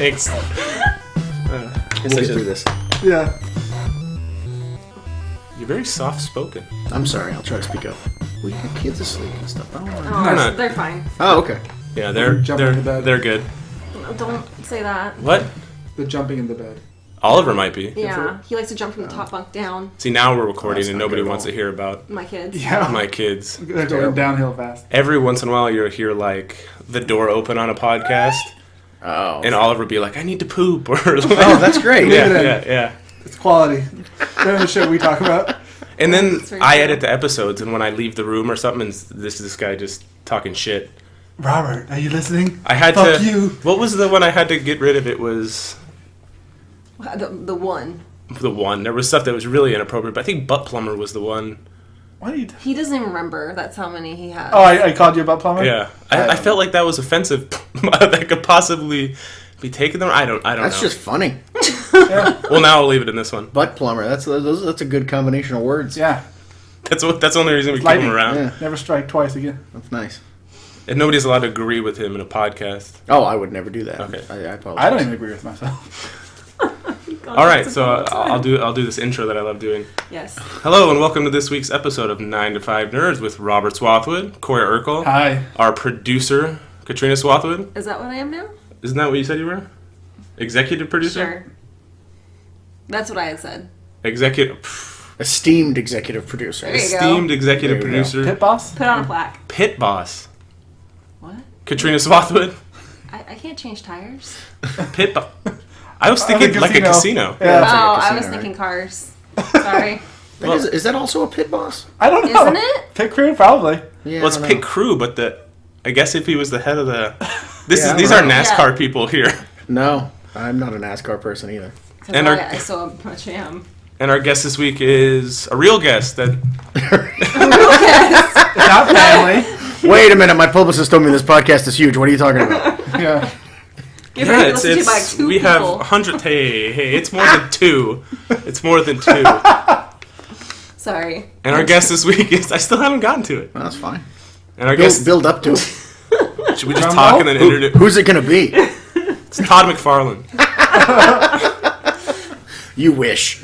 Thanks. We'll get through this. Yeah. You're very soft-spoken. I'm sorry. I'll try to speak up. Well, you got kids asleep and stuff. I don't want to... Oh, They're not. they're fine. Oh, okay. Yeah, they're good. No, don't say that. What? The jumping in the bed. Oliver might be. Yeah, he likes to jump from the top bunk down. See, now we're recording and not nobody good at wants all. to hear about My kids. Yeah. my kids. They're going downhill fast. Every once in a while, you'll hear, like, the door open on a podcast, Oh. and Oliver be like, I need to poop, or like, Oh, that's great. yeah. It's quality. They're the shit we talk about. And then That's very I true. edit the episodes, and when I leave the room or something, and this guy just talking shit. Robert, are you listening? I had Fuck to. you. What was the one I had to get rid of? It was The one. the one. There was stuff that was really inappropriate, but I think butt plumber was the one. Why do you... He doesn't even remember. That's how many he has. Oh, I called you a butt plumber? Yeah, I felt like that was offensive. That could possibly be taken there. I don't That's know. just funny. Well, now I'll leave it in this one. Butt plumber. That's a good combination of words. Yeah. That's the only reason we keep Lightning. him around. Yeah. Never strike twice again. That's nice. And nobody's allowed to agree with him in a podcast. Oh, I would never do that. Okay. I apologize. I don't even agree with myself. All right, so I'll do this intro that I love doing. Yes. Hello and welcome to this week's episode of 9 to 5 Nerds with Robert Swathwood, Corey Urkel, Hi. our producer Katrina Swathwood. Is that what I am now? Isn't that what you said you were? Executive producer. Sure. That's what I had said. Esteemed executive producer. There you go. Esteemed executive There you go. producer, Pit boss? Put on a plaque. pit boss What? Katrina Swathwood. I can't change tires. Pit boss. I was thinking like a casino. Yeah. That's like a I casino, was right? thinking cars. Sorry. Well, is that also a pit boss? I don't know. Isn't it? Pit crew? Probably. Yeah, Well, it's I don't pit know. crew, but I guess if he was the head of the, Yeah, I these don't are know. NASCAR Yeah. people here, No, I'm not a NASCAR person either. Because And our- I so much am. and our guest this week is a real guest that. Not family. Wait a minute, my publicist told me this podcast is huge. What are you talking about? Yeah. You're going to be listened to by two we people. have 100. Hey, it's more than two. It's more than two. Sorry. And our guest this week is. I still haven't gotten to it. Well, that's fine. And our guest. Build up to it. Should we just Drum talk roll? and then introduce? Who's it going to be? It's Todd McFarlane. You wish.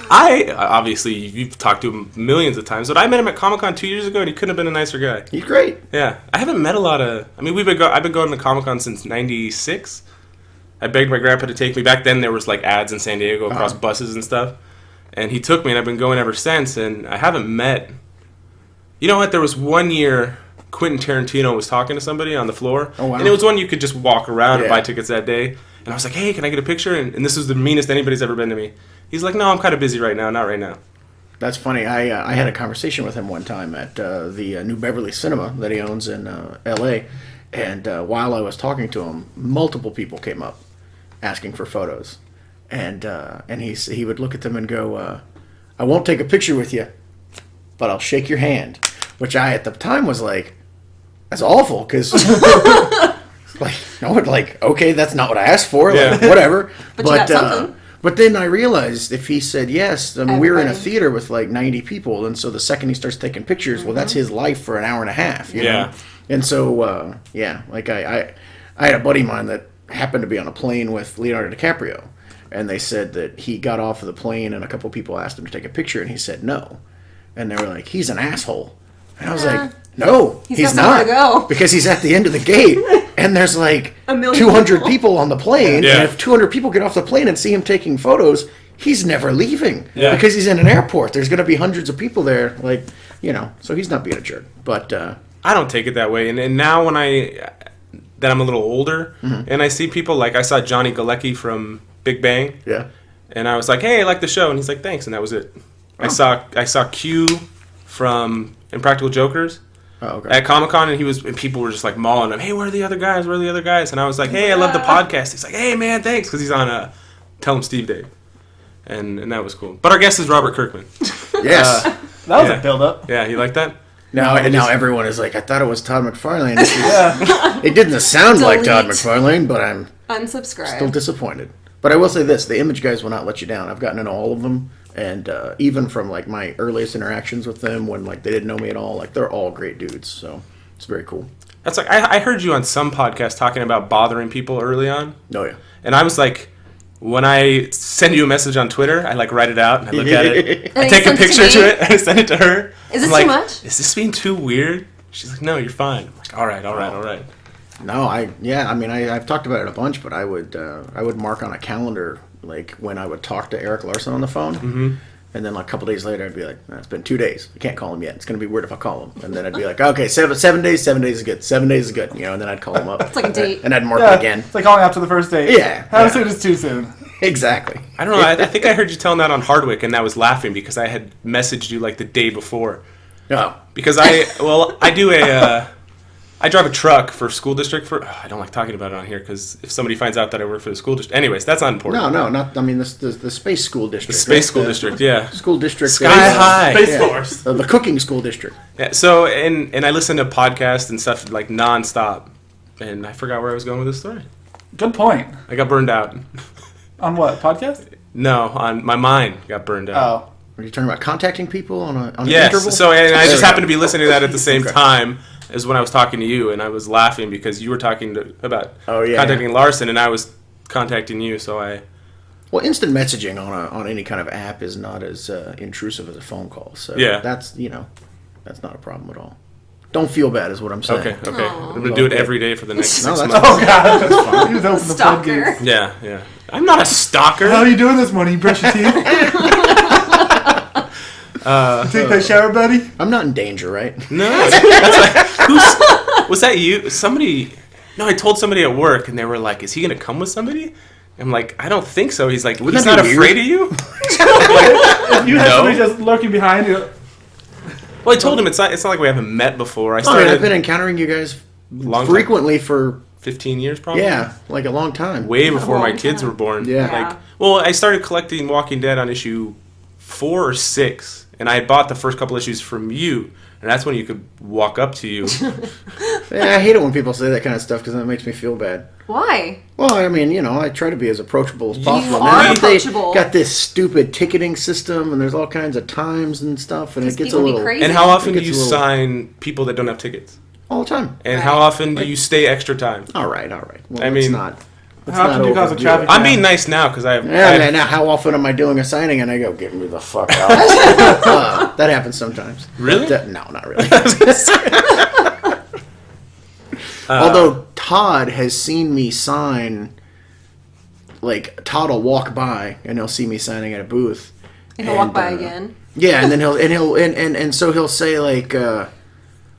I obviously you've talked to him millions of times, but I met him at Comic-Con 2 years ago, and he couldn't have been a nicer guy. He's great. Yeah, I haven't met a lot of. I mean, I've been going to Comic-Con since '96. I begged my grandpa to take me. Back then, there was like ads in San Diego across buses and stuff, and he took me, and I've been going ever since. And I haven't met. You know what? There was one year Quentin Tarantino was talking to somebody on the floor, Oh, wow. and it was one you could just walk around and Yeah. buy tickets that day. And I was like, "Hey, can I get a picture?" And this was the meanest anybody's ever been to me. He's like, "No, I'm kind of busy right now. Not right now." That's funny. I had a conversation with him one time at the New Beverly Cinema that he owns in L.A. And while I was talking to him, multiple people came up asking for photos. And he would look at them and go, I won't take a picture with you, but I'll shake your hand. Which I, at the time, was like, that's awful, because... okay, that's not what I asked for. Like, Yeah. whatever. But you got something. But then I realized if he said yes, I mean, we were in a Everybody. theater with like 90 people, and so the second he starts taking pictures, well, that's his life for an hour and a half. You Yeah. know? And so, like I had a buddy of mine that happened to be on a plane with Leonardo DiCaprio, and they said that he got off of the plane, and a couple people asked him to take a picture, and he said no. And they were like, he's an asshole. And I was like, no, He's he's got somewhere not. to go. Because he's at the end of the gate, and there's like A million 200 people. people on the plane, Yeah. and if 200 people get off the plane and see him taking photos, he's never leaving. Yeah. Because he's in an airport. There's going to be hundreds of people there, like, you know, so he's not being a jerk. But, I don't take it that way. And now when that I'm a little older, and I see people like I saw Johnny Galecki from Big Bang, yeah. and I was like, "Hey, I like the show," and he's like, "Thanks," and that was it. I saw Q from Impractical Jokers Oh, okay. at Comic-Con, and people were just like mauling him. "Hey, where are the other guys? Where are the other guys?" And I was like, "Hey, I love the podcast." He's like, "Hey, man, thanks," because he's on Tell Him Steve Dave, and that was cool. But our guest is Robert Kirkman. Yes. That was Yeah. a build-up. Yeah, you like that? Now everyone is like, I thought it was Todd McFarlane. Yeah. It didn't sound like Todd Delete. McFarlane, but I'm Unsubscribe. still disappointed. But I will say this, the Image guys will not let you down. I've gotten to know all of them, and even from like my earliest interactions with them when like they didn't know me at all, like they're all great dudes, so it's very cool. That's like I heard you on some podcast talking about bothering people early on, Oh yeah. and I was like, when I send you a message on Twitter, I like write it out and I look at it. And I you take a send it to picture me? to it and I send it to her. Is this I'm like, too much? Is this being too weird? She's like, no, you're fine. I'm like, all right. No, I've talked about it a bunch, but I would mark on a calendar like when I would talk to Eric Larson on the phone, and then like a couple days later I'd be like, it's been 2 days. I can't call him yet. It's gonna be weird if I call him. And then I'd be like, okay, 7 days. 7 days is good. 7 days is good. And then I'd call him up. It's like a date. And I'd mark Yeah, it again. It's like calling after the first date. Yeah, How yeah. soon is too soon? Exactly. I don't know. I think I heard you telling that on Hardwick, and I was laughing because I had messaged you like the day before. Oh. Because I drive a truck for school district I don't like talking about it on here because if somebody finds out that I work for the school district, anyways, that's not important. No, not. I mean, the space school district. The space right? school district, yeah. School district. Sky high. Space Yeah. Force. The cooking school district. Yeah. So and I listen to podcasts and stuff like nonstop, and I forgot where I was going with this story. Good point. I got burned out. On what, podcast? No, on my mind got burned out. Oh. Are you talking about contacting people on an interval? Yes. So and I There just we happened go. to be listening to that at the same Okay. time as when I was talking to you, and I was laughing because you were talking about Oh, yeah, contacting Larson, and I was contacting you. So Well, instant messaging on any kind of app is not as intrusive as a phone call. So Yeah. that's not a problem at all. Don't feel bad is what I'm saying. okay. Aw. I'm gonna do it every day for the next No, 6 that's- months. Oh, God. That's fine. You just open the Stalker. floodgates. Yeah. I'm not a stalker. How are you doing this morning? You brush your teeth? You take that shower, buddy? I'm not in danger, right? No, was that you? Somebody? No, I told somebody at work, and they were like, "Is he gonna come with somebody?" I'm like, "I don't think so." He's like, Wouldn't "He's that not be afraid weird? of you." If you have No. somebody just lurking behind you. Well, I told him it's not like we haven't met before. I I mean, started I've been encountering you guys Long time. frequently for 15 years, probably. like a long time. way before my long kids time. were born. Yeah. Like, well, I started collecting Walking Dead on issue 4 or 6, and I had bought the first couple issues from you, and that's when you could walk up to you. Yeah, I hate it when people say that kind of stuff because that makes me feel bad. Why? Well, I mean, I try to be as approachable as possible. are Now, they approachable. got this stupid ticketing system, and there's all kinds of times and stuff, and it These gets a people be little crazy. And how often do gets you a little- sign people that don't have tickets? all the time. And Right. how often do you stay extra time? All right. Well, I let's mean, not. let's How often not do you cause a overdo traffic it. I'm being nice now because I have. Yeah, now how often am I doing a signing and I go, get me the fuck out? That happens sometimes. Really? But, no, not really. Although Todd has seen me sign, like Todd will walk by and he'll see me signing at a booth. And he'll walk by uh, again. Yeah, and then so he'll say like, "Oh,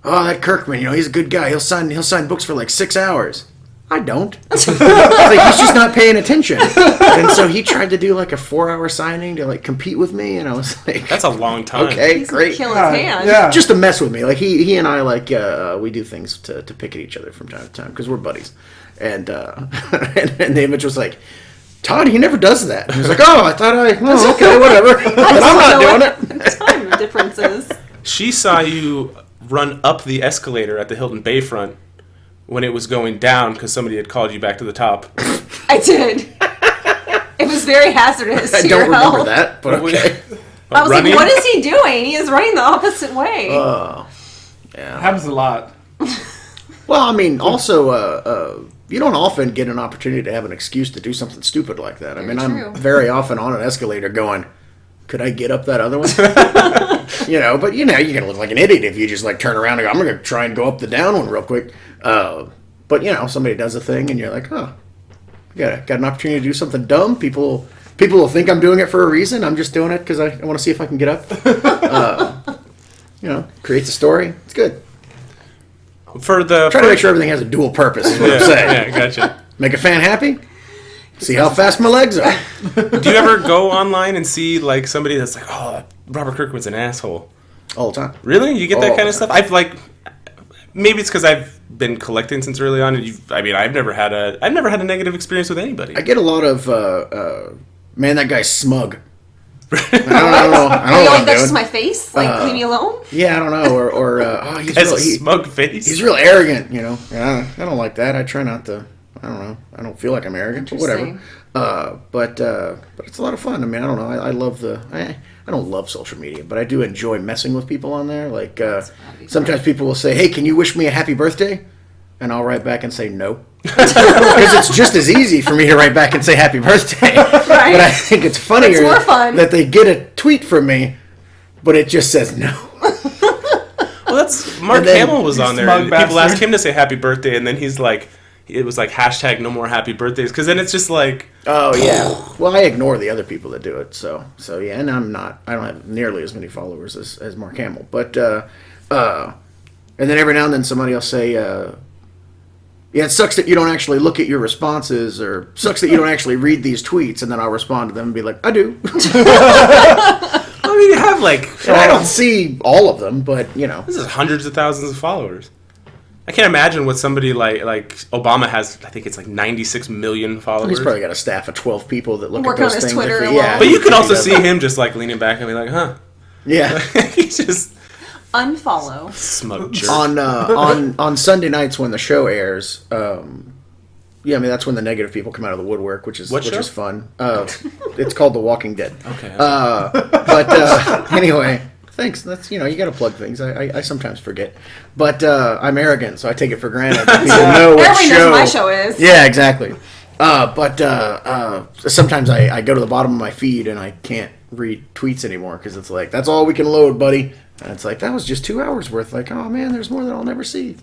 that Kirkman, he's a good guy. He'll sign books for like 6 hours." I don't. It's like he's just not paying attention. And so he tried to do like a 4-hour signing to like compete with me, and I was like, That's a long time. okay, He's gonna great. kill his hand. Yeah. Just to mess with me. Like he and I we do things to pick at each other from time to time because we're buddies. And and the image was like, Todd, he never does that. And he was like, okay, whatever. But I'm not doing it. Time differences. She saw you run up the escalator at the Hilton Bayfront when it was going down because somebody had called you back to the top. I did. It was very hazardous I to don't your remember health. that, but okay. I was Running? like, what is he doing? He is running the opposite way. Yeah. Happens a lot. Well, I mean, also, you don't often get an opportunity to have an excuse to do something stupid like that. I mean, Very true. I'm very often on an escalator going, could I get up that other one? But you're gonna look like an idiot if you just like turn around and go, I'm gonna try and go up the down one real quick. But somebody does a thing and you're like, got an opportunity to do something dumb. People will think I'm doing it for a reason. I'm just doing it because I want to see if I can get up. Creates a story. It's good. For the Try to make sure everything has a dual purpose. Is what I'm saying. yeah, gotcha. Make a fan happy. See how fast my legs are. Do you ever go online and see like somebody that's like, oh, Robert Kirkman's an asshole? All the time. Really? You get All that the kind of time. stuff? I've like, maybe it's because I've been collecting since early on, and I've never had a negative experience with anybody. I get a lot of, man, that guy's smug. I don't know Are you what like, I'm that's just doing. my face? Like, leave me alone? Yeah, I don't know. Or he's Has real, a smug face. he's real arrogant, And I don't like that. I try not to. I don't know. I don't feel like I'm arrogant, but whatever. Interesting. But it's a lot of fun. I mean, I don't know. I love I don't love social media, but I do enjoy messing with people on there. Like sometimes people will say, "Hey, can you wish me a happy birthday?" and I'll write back and say no. Because it's just as easy for me to write back and say happy birthday. But I think it's funnier It's more fun. that they get a tweet from me, but it just says no. Well, that's Mark And then- Hamill was on there, Smug and people bastard. asked him to say happy birthday, and then he's like, it was like hashtag no more happy birthdays, because then it's just like, Oh yeah. Well, I ignore the other people that do it. So yeah, and I don't have nearly as many followers as Mark Hamill. But and then every now and then somebody will say, yeah, it sucks that you don't actually look at your responses, or sucks that you don't actually read these tweets, and then I'll respond to them and be like, I do. I mean, you have like, And I don't see all of them, but this is hundreds of thousands of followers. I can't imagine what somebody like Obama has. I think it's like 96 million followers. he's probably got a staff of 12 people that look Work at those on his things. Twitter if alone. yeah, But you can if he also does see that. him just like leaning back and be like, huh. Yeah. He's just Unfollow. smug jerk. on Sunday nights when the show airs, yeah, I mean that's when the negative people come out of the woodwork, which is What show? fun. It's called The Walking Dead. Okay. But anyway, thanks. That's you got to plug things. I sometimes forget, but I'm arrogant, so I take it for granted that people know what Everybody show. knows what my show is. Yeah, exactly. But sometimes I go to the bottom of my feed and I can't read tweets anymore because it's like that's all we can load, buddy. And it's like that was just 2 hours worth. Like, oh man, there's more that I'll never see.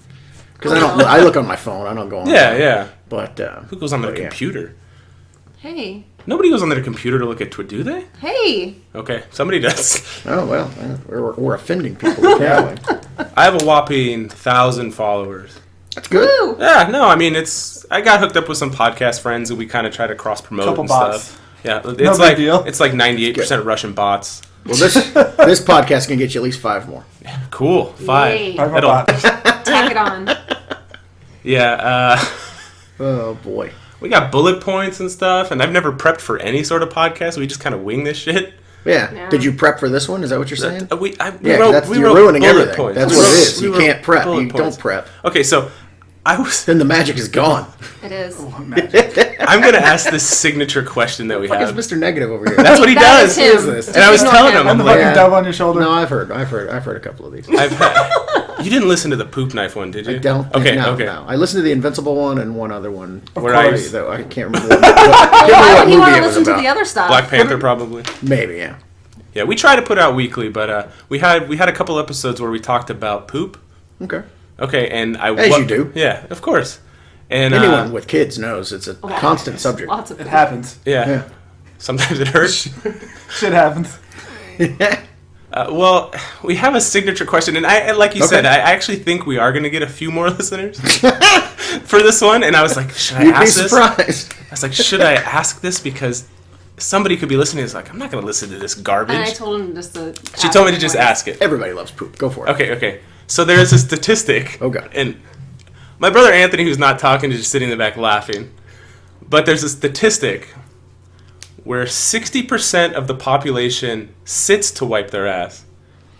Because I look on my phone. I don't go on. yeah. But Who goes on their but, yeah. computer? Hey. Nobody goes on their computer to look at Twitter, do they? Hey. Okay, somebody does. Oh well, we're offending people with that way. I have a whopping 1,000 followers. That's good. Woo. Yeah, no, I mean I got hooked up with some podcast friends and we kind of try to cross promote Couple and bots. stuff. Yeah, it's big like deal. it's like 98% Russian bots. Well, this podcast can get you at least 5 more. Cool, 5. Yay. Five That'll- bots. Tack it on. Yeah, Oh boy. we got bullet points and stuff, and I've never prepped for any sort of podcast. We just kind of wing this shit. Yeah. Yeah. Did you prep for this one? Is that what you're saying? We Yeah, wrote, we you're wrote ruining bullet everything. points. That's We what wrote- it is. we You wrote can't prep. bullet You points. don't prep. Okay, so I was. Then the magic is gone. It is. I'm gonna ask this signature question that we What is have. Mr. Negative over here? That's what he That does. is him. Who is this? And I was Ignore telling him. him, I'm I'm the like, fucking dove on your shoulder. No, I've heard a couple of these. I've had. You didn't listen to the poop knife one, did you? I don't. Okay, no, okay. No. I listened to the Invincible one and one other one. Where I Sorry, though I can't remember. What Why would he want movie to it was listen to about. the other stuff? Black Panther probably. Maybe, yeah. Yeah, we try to put out weekly, but we had a couple episodes where we talked about poop. Okay. Okay, and As you do. Yeah, of course. And Anyone with kids knows it's a Lots. constant subject. Lots of It happens. yeah, Yeah. sometimes it hurts. Shit happens. Well, we have a signature question, and I, like you Okay. said, I actually think we are going to get a few more listeners for this one. And I was like, should I You'd be ask this? I surprised. was like, should I ask this because somebody could be listening? It's like, I'm not going to listen to this garbage. And I told him just to. She told me to just ask it. Everybody loves poop. Go for it. Okay. So there's a statistic. Oh, God. And my brother Anthony, who's not talking, is just sitting in the back laughing. But there's a statistic where 60% of the population sits to wipe their ass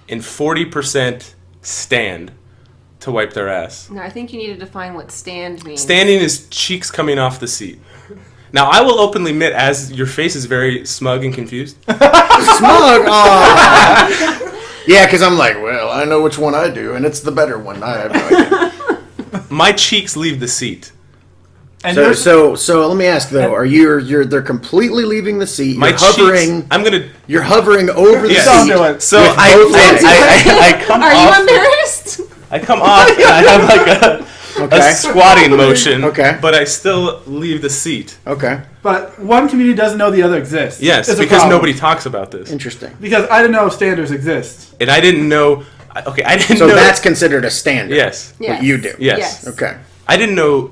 and 40% stand to wipe their ass. No, I think you need to define what stand means. Standing is cheeks coming off the seat. Now, I will openly admit, as your face is very smug and confused, Smug. Aw. Yeah, because I'm like, well, I know which one I do, and it's the better one. I have no idea. my cheeks leave the seat. And So let me ask though: Are they're completely leaving the seat? My You're hovering. cheeks. I'm gonna. You're hovering over the Yes. Don't seat. do it. So With I, both legs. I come Are off. you embarrassed? I come off and I have like Okay. a squatting motion. Okay. But I still leave the seat. Okay, But one community doesn't know the other exists. Yes, It's a because problem. nobody talks about this, interesting. Because I didn't know standards exist. and I didn't know. Okay, I didn't So know. that's considered a standard. yes. Yes. What you do. Yes. Okay. I didn't know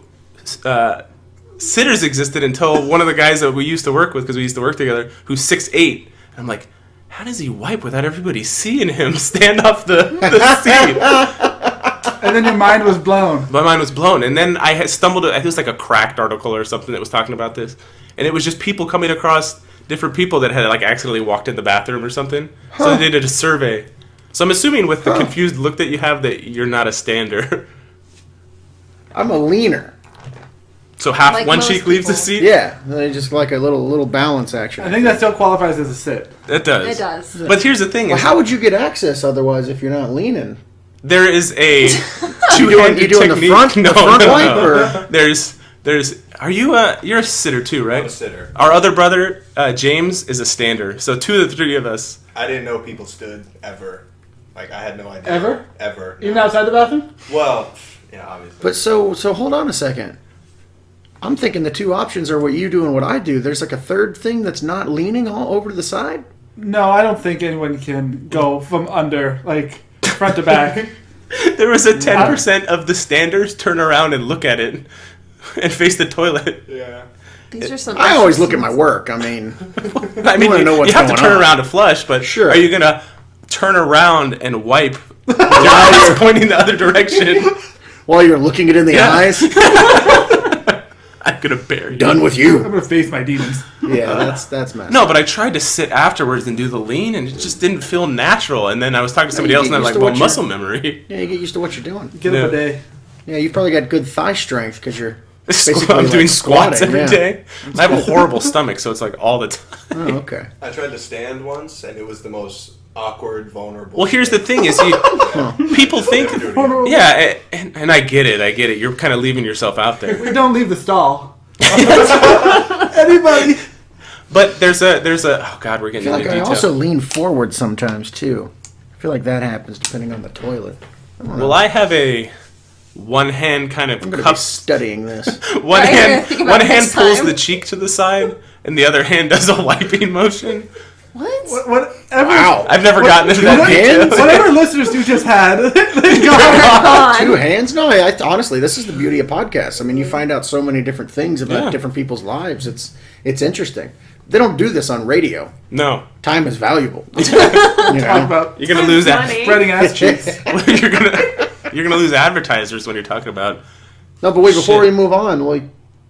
sitters existed until one of the guys that we used to work with, because we used to work together, who's 6'8". I'm like, how does he wipe without everybody seeing him stand off the seat? And then your mind was blown. My mind was blown. And then I had stumbled, I think it was like a Cracked article or something that was talking about this. And it was just people coming across different people that had like accidentally walked in the bathroom or something. So they did a survey. So I'm assuming with the confused look that you have that you're not a stander. I'm a leaner. So half Like one most cheek leaves the people. seat? Yeah, they just like a little balance action. I think that still qualifies as a sit. It does. It does. But here's the thing. Well, is- how would you get access otherwise if you're not leaning? There is a You doing two-handed the technique. front, No, the front no, wipe, no. or There's. Are you you're a sitter too, right? I'm a sitter. Our other brother, James, is a stander. So 2 of the 3 of us. I didn't know people stood ever. Like, I had no idea. Ever? Ever. Even outside the bathroom? Well, yeah, obviously. But so hold on a second. I'm thinking the 2 options are what you do and what I do. There's like a third thing that's not leaning all over to the side. No, I don't think anyone can go from under, like, front to back. There was a 10% of the standers turn around and look at it and face the toilet. Yeah. These are some. I always look at my work. I mean, I mean, wanna know what's you have to going turn on. around to flush, but Sure. are you gonna turn around and wipe with your eyes pointing the other direction? while you're looking it in the Yeah. eyes, I'm gonna bury you. done with I'm you. going to face my demons. Yeah, that's messed. No, but I tried to sit afterwards and do the lean, and it just didn't feel natural. And then I was talking to somebody you else, get and I'm used like, to well, what muscle memory. Yeah, you get used to what you're doing. Get up a day. Yeah, you've probably got good thigh strength because you're I'm basically doing like squats squatting, every yeah. day. I have a horrible stomach, so it's like all the time. Oh, okay. I tried to stand once, and it was the most awkward, vulnerable. Well, here's the thing: is people think, yeah, and I get it. You're kind of leaving yourself out there. We don't leave the stall. Anybody? But there's a. Oh God, we're I getting feel into like I detail. also lean forward sometimes too. I feel like that happens depending on the toilet. Well, I have a one hand kind of I'm going to be cups. studying this. One Right, hand, think about one it hand next pulls time. the cheek to the side, and the other hand does a wiping motion. What? Whatever, Wow. I've never gotten into that hands? detail. whatever listeners you just had, they go. Gone. 2 hands? No, honestly, this is the beauty of podcasts. I mean, you find out so many different things about Yeah. different people's lives. It's interesting. They don't do this on radio. No, Time is valuable. You Talk know? about you're gonna lose that. Money. spreading ass cheeks. you're gonna lose advertisers when you're talking about. No, but wait, before Shit. we move on, like,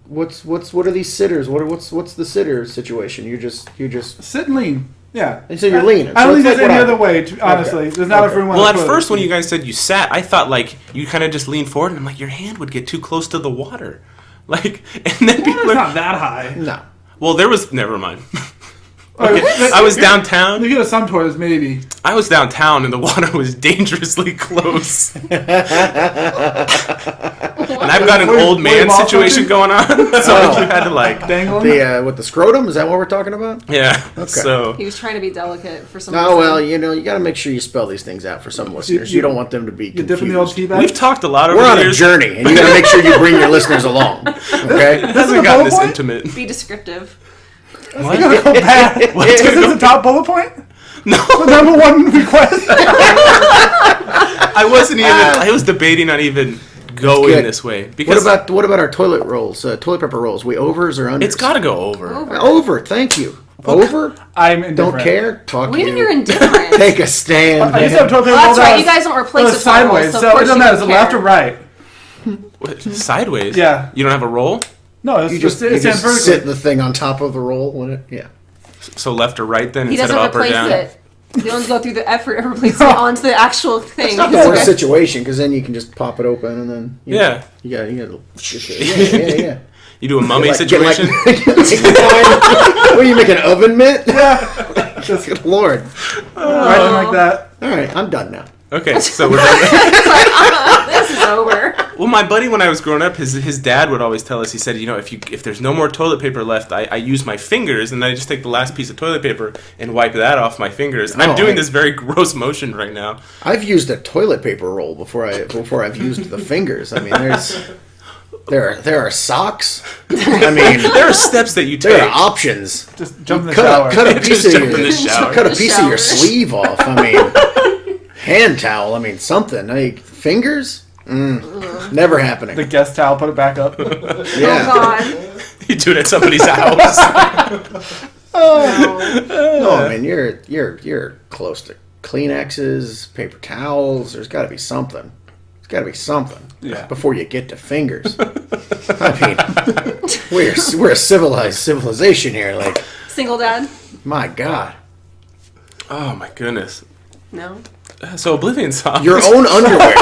what are these sitters? What's the sitter situation? You just Sit and lean. Yeah. and so you're leaning. I So don't it's think there's like any what other way, honestly. There's not enough room on Well, the at toilet. first when you guys said you sat, I thought like you kind of just leaned forward, and I'm like, your hand would get too close to the water, like, and then people It's are. not that high. No. Well, there was. Never mind. Okay, I was downtown. You get some toilets, maybe. I was downtown, and the water was dangerously close. And I've got an Were you- old were man you ball situation touching? going on, so you had to like, Dangling. The with the scrotum, is that what we're talking about? yeah. Okay. So He was trying to be delicate for some No, reason. well, you know, you got to make sure you spell these things out for some listeners. You don't want them to be You confused. dip in the old tea bag. we've talked a lot over We're the on a years. journey, and you got to make sure you bring your listeners along. Okay? It hasn't the gotten bullet this point? intimate. Be descriptive. What? Go back. Is this the top bullet point? No, The number one request? I wasn't even. I was debating on even going Good. this way because What about our toilet rolls? Toilet paper rolls. We overs or unders? it's got to go over. Over. Thank you. Over. I'm Don't indifferent. care. Talk What do you to mean you're indifferent? Take a stand. I used to have toilet paper Well, rolled that's right. out. You guys don't replace It the was sideways, so so of it course doesn't you matter. don't Is it left care. or right? What, sideways. Yeah. You don't have a roll, No, it's You just just, it stands sit vertically. the thing on top of the roll when it. Yeah. so left or right then He instead doesn't of up or replace down. it. You don't go through the effort of replacing it onto the actual thing. It's not the worst situation because then you can just pop it open and then. You Yeah. got. Yeah. You do a mummy Get situation. what are you making, an oven mitt? Just Good Lord. right like that. All right, I'm done now. Okay, so we're done. This is over. Well, my buddy, when I was growing up, his dad would always tell us. He said, you know, if there's no more toilet paper left, I use my fingers, and then I just take the last piece of toilet paper and wipe that off my fingers. And I'm doing this very gross motion right now. I've used a toilet paper roll before I've used the fingers. I mean, there are socks. I mean, There are steps that you take. there are options. Just jump in the shower. Cut a Just piece of jump your in the shower. cut a piece of your Shower. sleeve off. I mean, hand towel. I mean, something. Fingers. Never happening. The guest towel, put it back up. Yeah. Oh God. You do it at somebody's house. No, I mean you're close to Kleenexes, paper towels. There's got to be something. There's got to be something. Yeah. Before you get to fingers. I mean, we're a civilization here. Like, Single dad? my God, Oh my goodness. No. So Oblivion Song. your own underwear.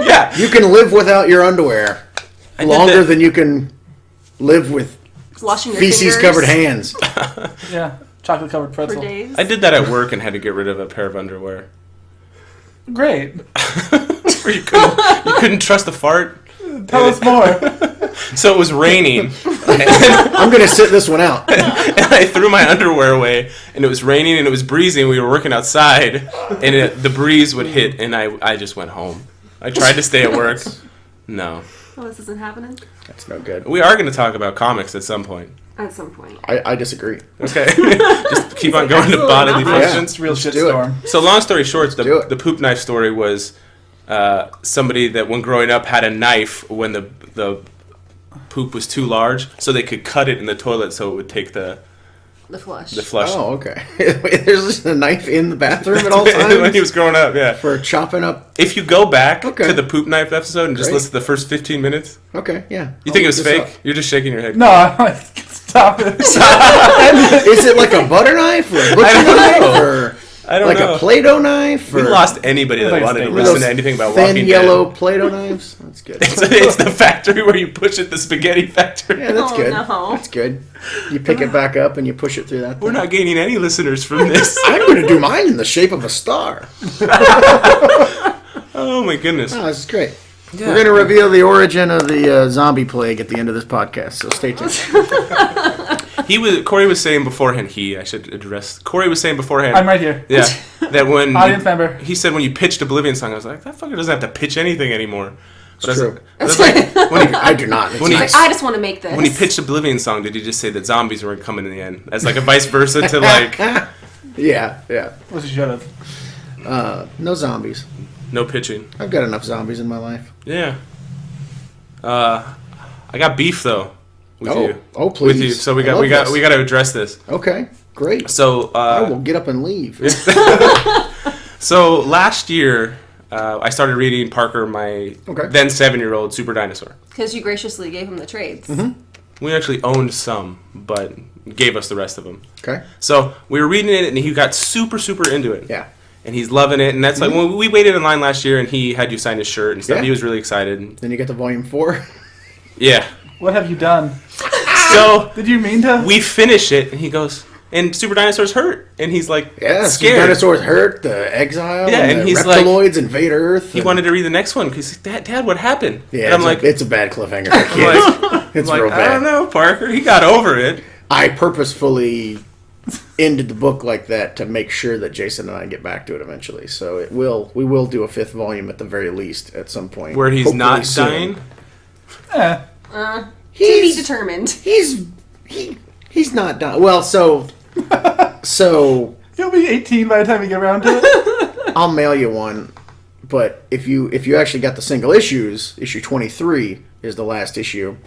Yeah. You can live without your underwear I did longer that- than you can live with Washing your feces-covered fingers hands. Yeah. Chocolate covered for pretzel. days. I did that at work and had to get rid of a pair of underwear. Great. Where you couldn't trust the fart. Tell us more. So it was raining, and I'm gonna sit this one out. I threw my underwear away, and it was raining, and it was breezy, and we were working outside, and the breeze would hit, and I just went home. I tried to stay at work. No. Well, this isn't happening. That's no good. We are going to talk about comics at some point. At some point. I disagree. Okay. Just keep on going to bodily not. Yeah. functions. It's a real Let's do it. shitstorm. So long story short, do it. the poop knife story was somebody that when growing up had a knife when the poop was too large, so they could cut it in the toilet so it would take the The flush. Oh, okay. Wait, there's just a knife in the bathroom at all times when he was growing up, yeah. for chopping up. If you go back Okay. to the poop knife episode and just Great. listen to the first 15 minutes, Okay, yeah. you I'll think it was look this fake? You're just shaking your head. No, I'm like, stop it. up. Is it like a butter knife or a butcher I don't knife know. or I don't like know. a Play-Doh knife? We or lost anybody that Like wanted to steak. listen those to anything about thin Walking yellow Dead. Play-Doh knives? That's good. It's the factory where you push it, the spaghetti factory. Yeah, that's Oh, good. no. That's good. You pick it back up and you push it through that We're thing. not gaining any listeners from this. I'm going to do mine in the shape of a star. Oh my goodness. Oh, this is great. Yeah. We're going to reveal the origin of the zombie plague at the end of this podcast, so stay tuned. Corey was saying beforehand, I should address, Corey was saying beforehand. I'm right here. Yeah, that when Audience member. he said when you pitched Oblivion Song, I was like, that fucker doesn't have to pitch anything anymore. But It's true. I was like, when he, I do not. It's When he- nice. I just want to make this. when he pitched Oblivion Song, did he just say that zombies weren't coming in the end, as like a vice versa to like Yeah. What you should have. No zombies. no pitching? I've got enough zombies in my life. Yeah. I got beef though with Oh. you. Oh, With you. please. So we I got love this. to address this. Okay, great. So I will get up and leave. So last year, I started reading Parker, my Okay. then 7-year-old Super Dinosaur. Because you graciously gave him the trades. Mm-hmm. We actually owned some, but gave us the rest of them. Okay. So we were reading it, and he got super, super into it. Yeah. And he's loving it, and that's like when we waited in line last year, and he had you sign his shirt and stuff. Yeah. He was really excited. Then you get to volume 4. Yeah. What have you done? So Did you mean to? we finish it, and he goes, and Super Dinosaur's hurt, and he's like Yeah, scared. dinosaurs hurt, the exile, Yeah, and the he's like- reptiloids invade Earth. He wanted to read the next one because Dad, what happened? Yeah, and I'm like, it's a bad cliffhanger for I'm kids. like, It's I'm real like, I don't bad. know, Parker. He got over it. I purposefully ended the book like that to make sure that Jason and I get back to it eventually. So we will do a 5th volume at the very least at some point. Where he's Hopefully not soon. dying. Eh. To be determined. He's not dying. Well, so You'll be 18 by the time you get around to it. I'll mail you one. But if you actually got the single issues, issue 23 is the last issue,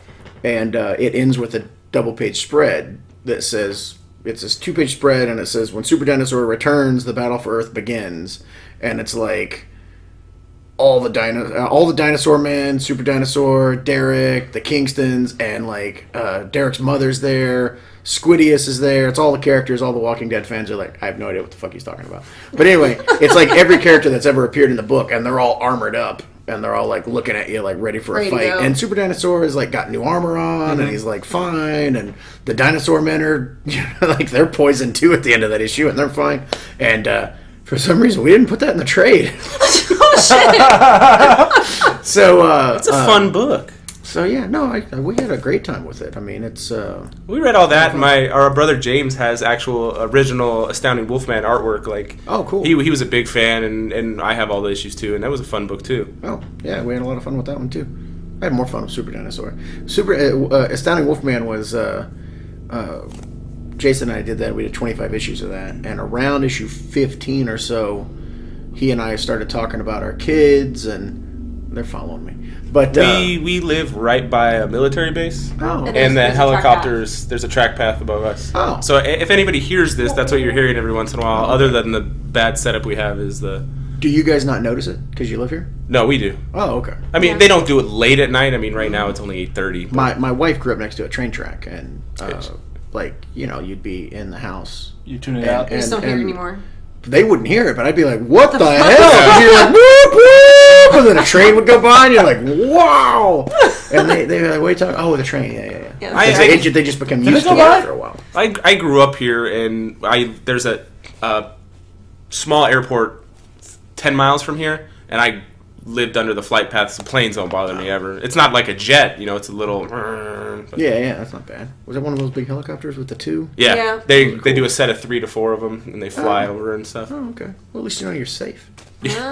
and it ends with a double-page spread that says, it's this 2-page spread, and it says, when Super Dinosaur returns, the battle for Earth begins. And it's like all the dinosaur men, Super Dinosaur, Derek, the Kingstons, and like Derek's mother's there. Squidius is there. It's all the characters. All the Walking Dead fans are like, I have no idea what the fuck he's talking about. But anyway, it's like every character that's ever appeared in the book, and they're all armored up, and they're all like looking at you like ready for Ready a to fight. go. And Super Dinosaur has like got new armor on, and he's like fine. And the dinosaur men are like they're poisoned too at the end of that issue, and they're fine. And for some reason, we didn't put that in the trade. So It's a fun book. so yeah, no, we had a great time with it. I mean, it's We read all that. And our brother James has actual original Astounding Wolfman artwork. Like, oh cool. he was a big fan, and I have all the issues too. And that was a fun book too. Oh yeah, we had a lot of fun with that one too. I had more fun with Super Dinosaur. Astounding Wolfman was Jason and I did that. We did 25 issues of that, and around issue 15 or so, he and I started talking about our kids, and they're following me. But We live right by a military base. oh, And And the there's a track helicopters, there's a track path above us. Oh. So if anybody hears this, that's what you're hearing every once in a while. Other than the bad setup we have is the... do you guys not notice it because you live here? No, we do. Oh, okay. I mean, Yeah. they don't do it late at night. I mean, right now it's only 8:30. My wife grew up next to a train track, and Yes. like you'd be in the house. You tune it And- out. I just don't hear it and- anymore. They wouldn't hear it, but I'd be like, "What the hell?" And you're like, "Whoop whoop!" And then a train would go by, and you're like, "Wow!" And they'd be like, "What are you talking?" Oh, the train. Yeah. Yeah. 'Cause they just become Did used it to go by? it after a while. I grew up here, and there's a small airport 10 miles from here, and I lived under the flight path, so planes don't bother me ever. It's not like a jet, it's a little... But Yeah, that's not bad. Was it one of those big helicopters with the two? yeah, Yeah. they do a set of 3 to 4 of them, and they fly over and stuff. Oh, okay. Well, at least you know you're safe. Yeah.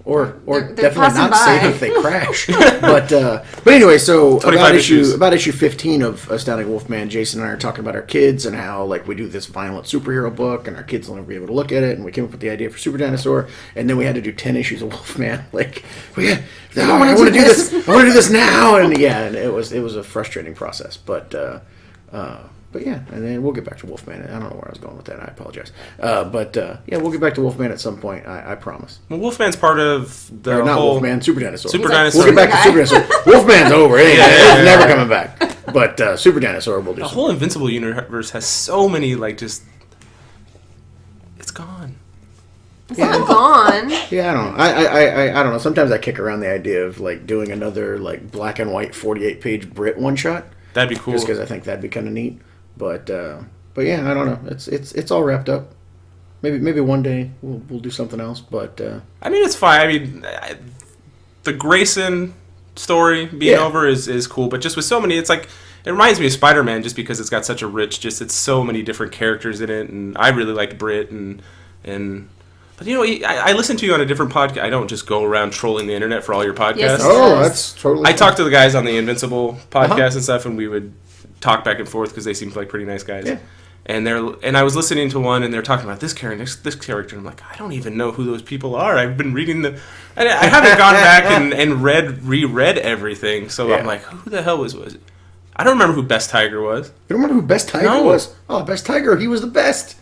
Or They're definitely passing not by. safe if they crash. but anyway, so 25 issues. about issue 15 of Astounding Wolfman, Jason and I are talking about our kids and how like we do this violent superhero book and our kids will never be able to look at it, and we came up with the idea for Super Dinosaur, and then we had to do 10 issues of Wolfman. Like, I want to do this. I want to do this now, and and it was a frustrating process, but yeah, and then we'll get back to Wolfman. I don't know where I was going with that. I apologize. But we'll get back to Wolfman at some point. I promise. Well, Wolfman's part of the Or not whole... Wolfman, Super Dinosaur. Super He's like, Dinosaur. We'll get back to Super Dinosaur. Wolfman's over. It ain't, Yeah. it's never coming back. But Super Dinosaur will do The something. whole Invincible universe has so many, just... It's gone. It's not gone. Yeah, I don't know. I don't know. Sometimes I kick around the idea of like doing another like black and white 48-page Brit one shot. That'd be cool. Just because I think that'd be kind of neat. But yeah, I don't know. It's all wrapped up. Maybe one day we'll do something else. But I mean, it's fine. I mean, the Grayson story being over is cool, but just with so many, it's like it reminds me of Spider-Man just because it's got such a rich, it's so many different characters in it, and I really like Brit and. But I listen to you on a different podcast. I don't just go around trolling the internet for all your podcasts. Yes, that's totally. I talked to the guys on the Invincible podcast and stuff, and we would talk back and forth because they seemed like pretty nice guys. Yeah. And I was listening to one, and they're talking about this character, this character. And I'm like, I don't even know who those people are. I've been reading I haven't gone back and reread everything. So I'm like, who the hell was it? I don't remember who Best Tiger was. You don't remember who Best Tiger was? Oh, Best Tiger, he was the best.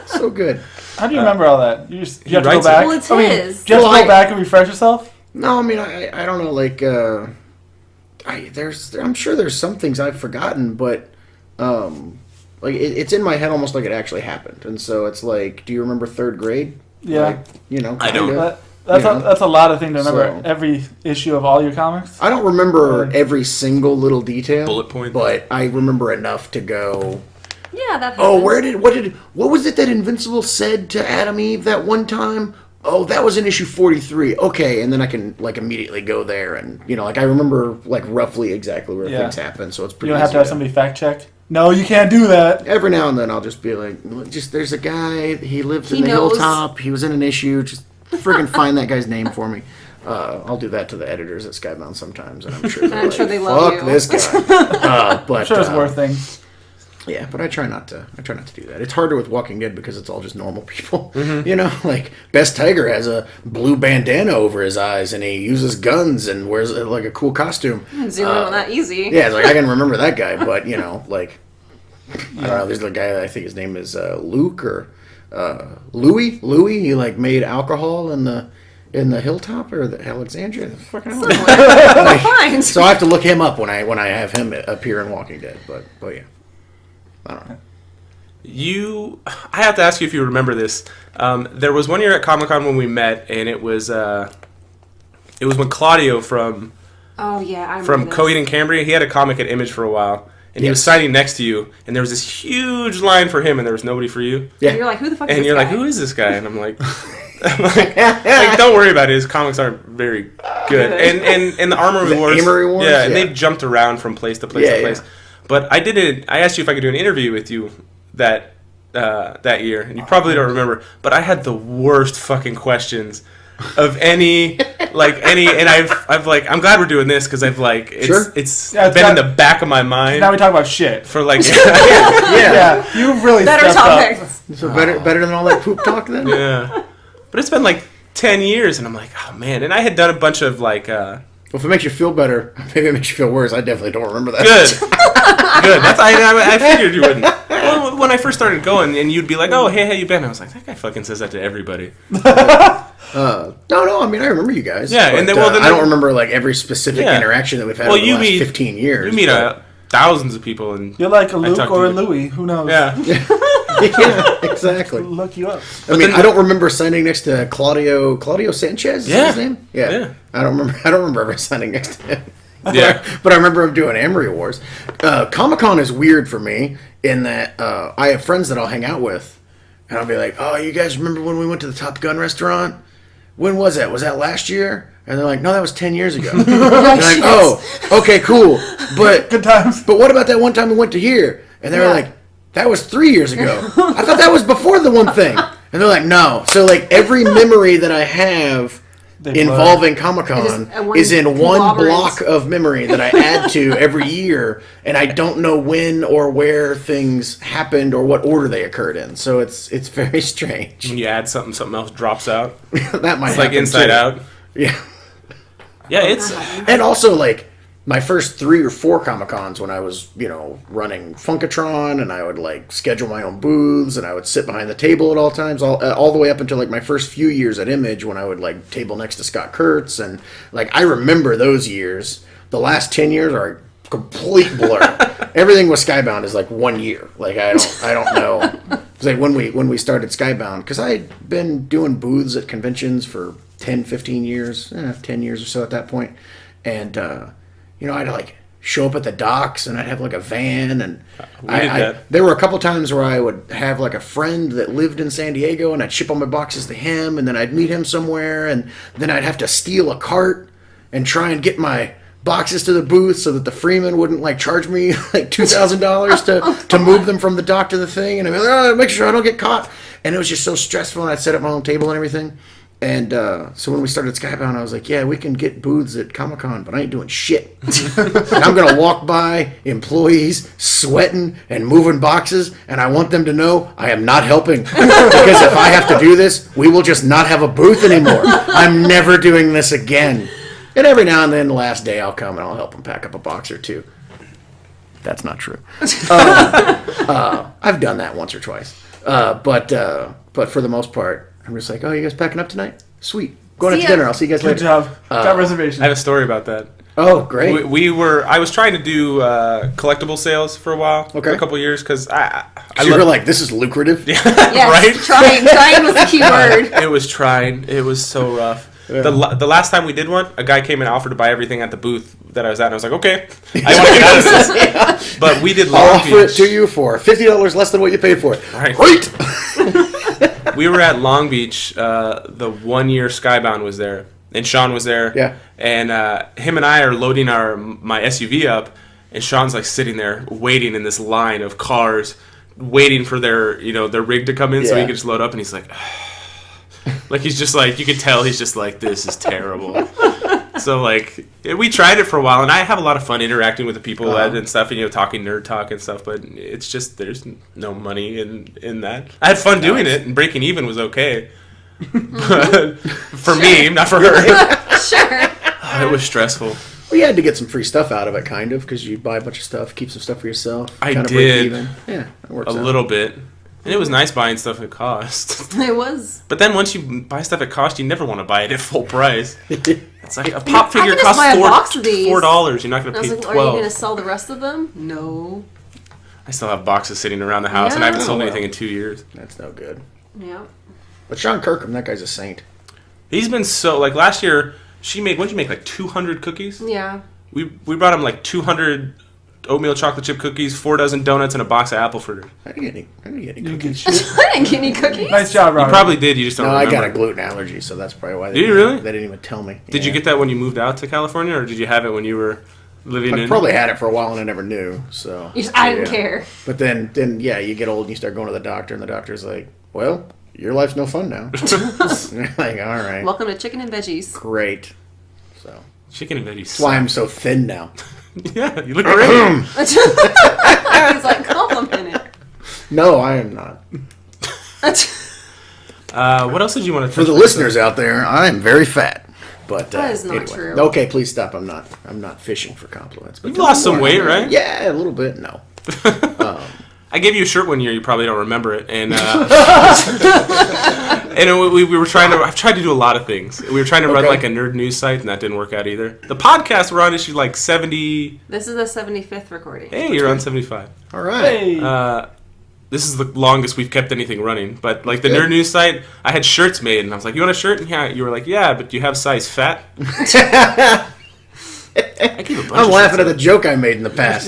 So good. How do you remember all that? You have to go writes back. it. Well, it's I mean, his. do you have Well, to go back and refresh yourself? No, I mean I don't know. Like I'm sure there's some things I've forgotten, but like it's in my head almost like it actually happened, and so it's like, do you remember third grade? Yeah. Like, I don't. kinda. That's a lot of thing to remember. So- Every issue of all your comics. I don't remember every single little detail, Bullet point. but I remember enough to go. Yeah, that happens. Oh, what was it that Invincible said to Adam Eve that one time? Oh, that was in issue 43. Okay, and then I can like immediately go there, and like I remember like roughly exactly where things happen, so it's You pretty. don't have easy to have somebody fact check. No, you can't do that. Every now and then I'll just be like, there's a guy, he lived in He the knows. hilltop, he was in an issue, just friggin' find that guy's name for me. I'll do that to the editors at Skybound sometimes, and I'm sure they're I'm sure like, they love fuck you." this guy. But I'm sure it's worth things. yeah, but I try not to do that. It's harder with Walking Dead because it's all just normal people. Mm-hmm. Like Best Tiger has a blue bandana over his eyes, and he uses guns and wears like a cool costume. Zoom in on that easy. Yeah, it's like I can remember that guy, but like I don't know. There's a guy that I think his name is Luke or Louis. He like made alcohol in the hilltop or the Alexandria. Fucking hell. Fine. So I have to look him up when I have him appear in Walking Dead. But yeah, I don't know. I have to ask you if you remember this. There was one year at Comic-Con when we met, and it was when Claudio from Oh yeah, I remember from this. Coheed and Cambria, he had a comic at Image for a while, and he was Yes. signing next to you, and there was this huge line for him, and there was nobody for you. Yeah. And you're like, who the fuck is And this you're guy? like, who is this guy? And I'm like, don't worry about it. His comics aren't very good. And the Armory The Wars. Armory Wars? Yeah, and Yeah. they've jumped around from place to place Yeah, to place. yeah. But I asked you if I could do an interview with you that year, and you probably don't remember, but I had the worst fucking questions of any, and I've like, I'm glad we're doing this because I've like, it's Sure. it's Yeah, it's been in got- the back of my mind Now we talk about shit. for like, Yeah. You've really Better stepped up. topics. So better than all that poop talk then? yeah. But it's been like 10 years, and I'm like, oh man. And I had done a bunch of like, Well, if it makes you feel better, maybe it makes you feel worse. I definitely don't remember that. good. That's I figured you wouldn't. Well, when I first started going, and you'd be like, oh, hey, how you been? I was like, that guy fucking says that to everybody. No. I mean, I remember you guys. Yeah, and but, then- I don't remember like every specific Yeah. interaction that we've had Well, over the you last meet 15 years. You meet but- thousands of people, and You're like a I Luke talked or a to you. Louis. Who knows? yeah. yeah, exactly. Look you up. I mean, I don't remember signing next to Claudio Sanchez. Is that his Yeah. name? Yeah. Yeah. I don't remember ever signing next to him. Yeah. But I remember him doing Amory Wars. Comic-Con is weird for me in that I have friends that I'll hang out with, And I'll be like, oh, you guys remember when we went to the Top Gun restaurant? When was that? Was that last year? And they're like, no, that was 10 years ago. And they're like, oh, okay, cool. But Good times. But what about that one time we went to here? And they were like, that was 3 years ago. I thought that was before the one thing. And they're like, no. So like every memory that I have involving Comic-Con is in one block of memory that I add to every year, and I don't know when or where things happened or what order they occurred in. So it's very strange. When you add something, something else drops out. That might It's like happen Inside too. Out. Yeah. Yeah, it's... And also, like, my first 3 or 4 Comic-Cons when I was, running Funkatron, and I would, like, schedule my own booths, and I would sit behind the table at all times, all the way up until, like, my first few years at Image when I would, like, table next to Scott Kurtz, and, like, I remember those years. The last 10 years are a complete blur. Everything with Skybound is, like, 1 year. Like, I don't know. It's like when we started Skybound, because I had been doing booths at conventions for 10, 15 years, 10 years or so at that point, and, I'd like show up at the docks and I'd have like a van, and there were a couple times where I would have like a friend that lived in San Diego and I'd ship all my boxes to him, and then I'd meet him somewhere, and then I'd have to steal a cart and try and get my boxes to the booth so that the Freeman wouldn't like charge me like $2,000 to move them from the dock to the thing, and I'd be like, oh, make sure I don't get caught. And it was just so stressful, and I'd set up my own table and everything. And so when we started Skybound, I was like, yeah, we can get booths at Comic-Con, but I ain't doing shit. And I'm going to walk by employees sweating and moving boxes, and I want them to know I am not helping. Because if I have to do this, we will just not have a booth anymore. I'm never doing this again. And every now and then, the last day, I'll come and I'll help them pack up a box or two. That's not true. I've done that once or twice. But for the most part, I'm just like, oh, you guys packing up tonight? Sweet. Going out to dinner. I'll see you guys later. Good job. Got reservations. I have a story about that. Oh, great. I was trying to do collectible sales for a while, for a couple of years, because you were like, this is lucrative? Yes, right? Trying was the key word. It was trying. It was so rough. Yeah. The last time we did one, a guy came and offered to buy everything at the booth that I was at, and I was like, okay, I want to get out of this. Yeah. But we did Long I'll Beach. offer it to you for $50 less than what you paid for it. Right. Great! We were at Long Beach. The 1 year Skybound was there, and Sean was there. Yeah. And him and I are loading my SUV up, and Sean's like sitting there waiting in this line of cars, waiting for their rig to come in so he can just load up, and he's like, like he's just like, you could tell he's just like, this is terrible. So like we tried it for a while, and I have a lot of fun interacting with the people and stuff, and talking nerd talk and stuff. But it's just there's no money in that. I had fun doing it, and breaking even was okay. But for me, not for her. Sure. It was stressful. Well, you had to get some free stuff out of it, kind of, because you buy a bunch of stuff, keep some stuff for yourself. I kind of did. break even. Yeah, that works A out. little bit. And it was nice buying stuff at cost. It was. But then once you buy stuff at cost, you never want to buy it at full price. It's like a pop I figure can just costs buy a box of these. $4. You're not going to I was pay like, $12. are you going to sell the rest of them? No. I still have boxes sitting around the house, and I haven't sold anything in 2 years. That's no good. Yeah. But Sean Kirkham, that guy's a saint. He's been so, like last year, what'd you make, like 200 cookies? Yeah. We brought him like 200 oatmeal chocolate chip cookies, 4 dozen donuts, and a box of apple fritters. I didn't get any You cookies. get shit. I didn't get any cookies. Nice job, You Robert. probably did, you just don't No, I remember. got a gluten allergy, so that's probably why. Did you really? They didn't even tell me. Did you get that when you moved out to California, or did you have it when you were living I in... probably had it for a while and I never knew. So I didn't care. But then you get old and you start going to the doctor, and the doctor's like, "Well, your life's no fun now." And you're like, all right, Welcome to Chicken and Veggies. great. So Chicken and veggies. that's why I'm so thin now. Yeah, you look great. He's like, compliment it. No, I am not. What else did you want to For the listeners out there, I am very fat. But That is not anyway. true. Okay, please stop. I'm not fishing for compliments. But You've lost some weight, right? Yeah, a little bit. No. I gave you a shirt one year. You probably don't remember it, and and we were trying to. I've tried to do a lot of things. We were trying to run like a nerd news site, and that didn't work out either. The podcast we're on issue like 70. This is the 75th recording. Hey, you're on 75. All right. Hey. This is the longest we've kept anything running. But like the Good. nerd news site, I had shirts made, and I was like, "You want a shirt?" And yeah, you were like, "Yeah, but do you have size fat?" I gave a bunch I'm of laughing shirts at the joke I made in the past.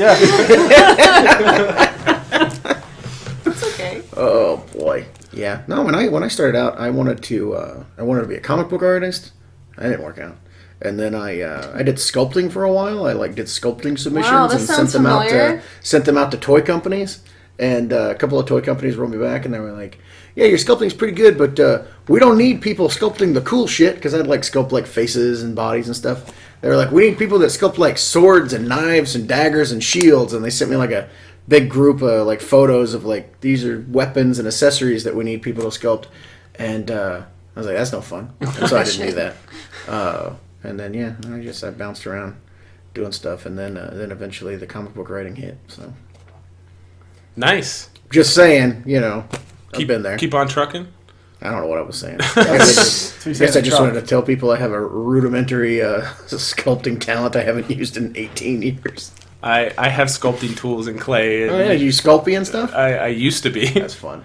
It's okay. Oh boy. Yeah. No, when I started out, I wanted to be a comic book artist. I didn't work out. And then I did sculpting for a while. I did sculpting submissions that and sounds familiar. sent them out to toy companies. And a couple of toy companies wrote me back, and they were like, "Yeah, your sculpting's pretty good, but we don't need people sculpting the cool shit." Because I'd sculpt faces and bodies and stuff. They were like, "We need people that sculpt swords and knives and daggers and shields." And they sent me a big group of photos of these are weapons and accessories that we need people to sculpt. And I was like, that's no fun. And so I didn't do that. And then I bounced around doing stuff, and then eventually the comic book writing hit. So Nice. just saying, I've been there. Keep on trucking. I don't know what I was saying. I guess I just wanted to tell people I have a rudimentary sculpting talent I haven't used in 18 years. I have sculpting tools in clay. Oh yeah, you Sculpey and stuff? I used to be. That's fun.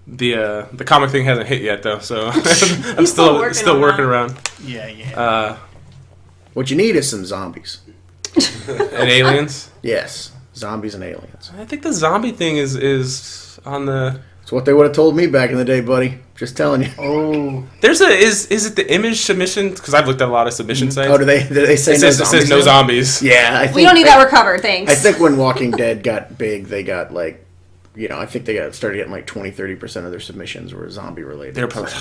The comic thing hasn't hit yet though, so I'm still still working working around. Yeah. What you need is some zombies. And aliens. Yes, zombies and aliens. I think the zombie thing is on the. It's what they would have told me back in the day, buddy. Just telling you. Oh. There's is it the image submission? Because I've looked at a lot of submission sites. Oh, do they say It no says, zombies? it says no zombies. Yeah, I think We don't need that. We're covered. Thanks. I think when Walking Dead got big, they got I think they started getting 20-30% of their submissions were zombie related. They're probably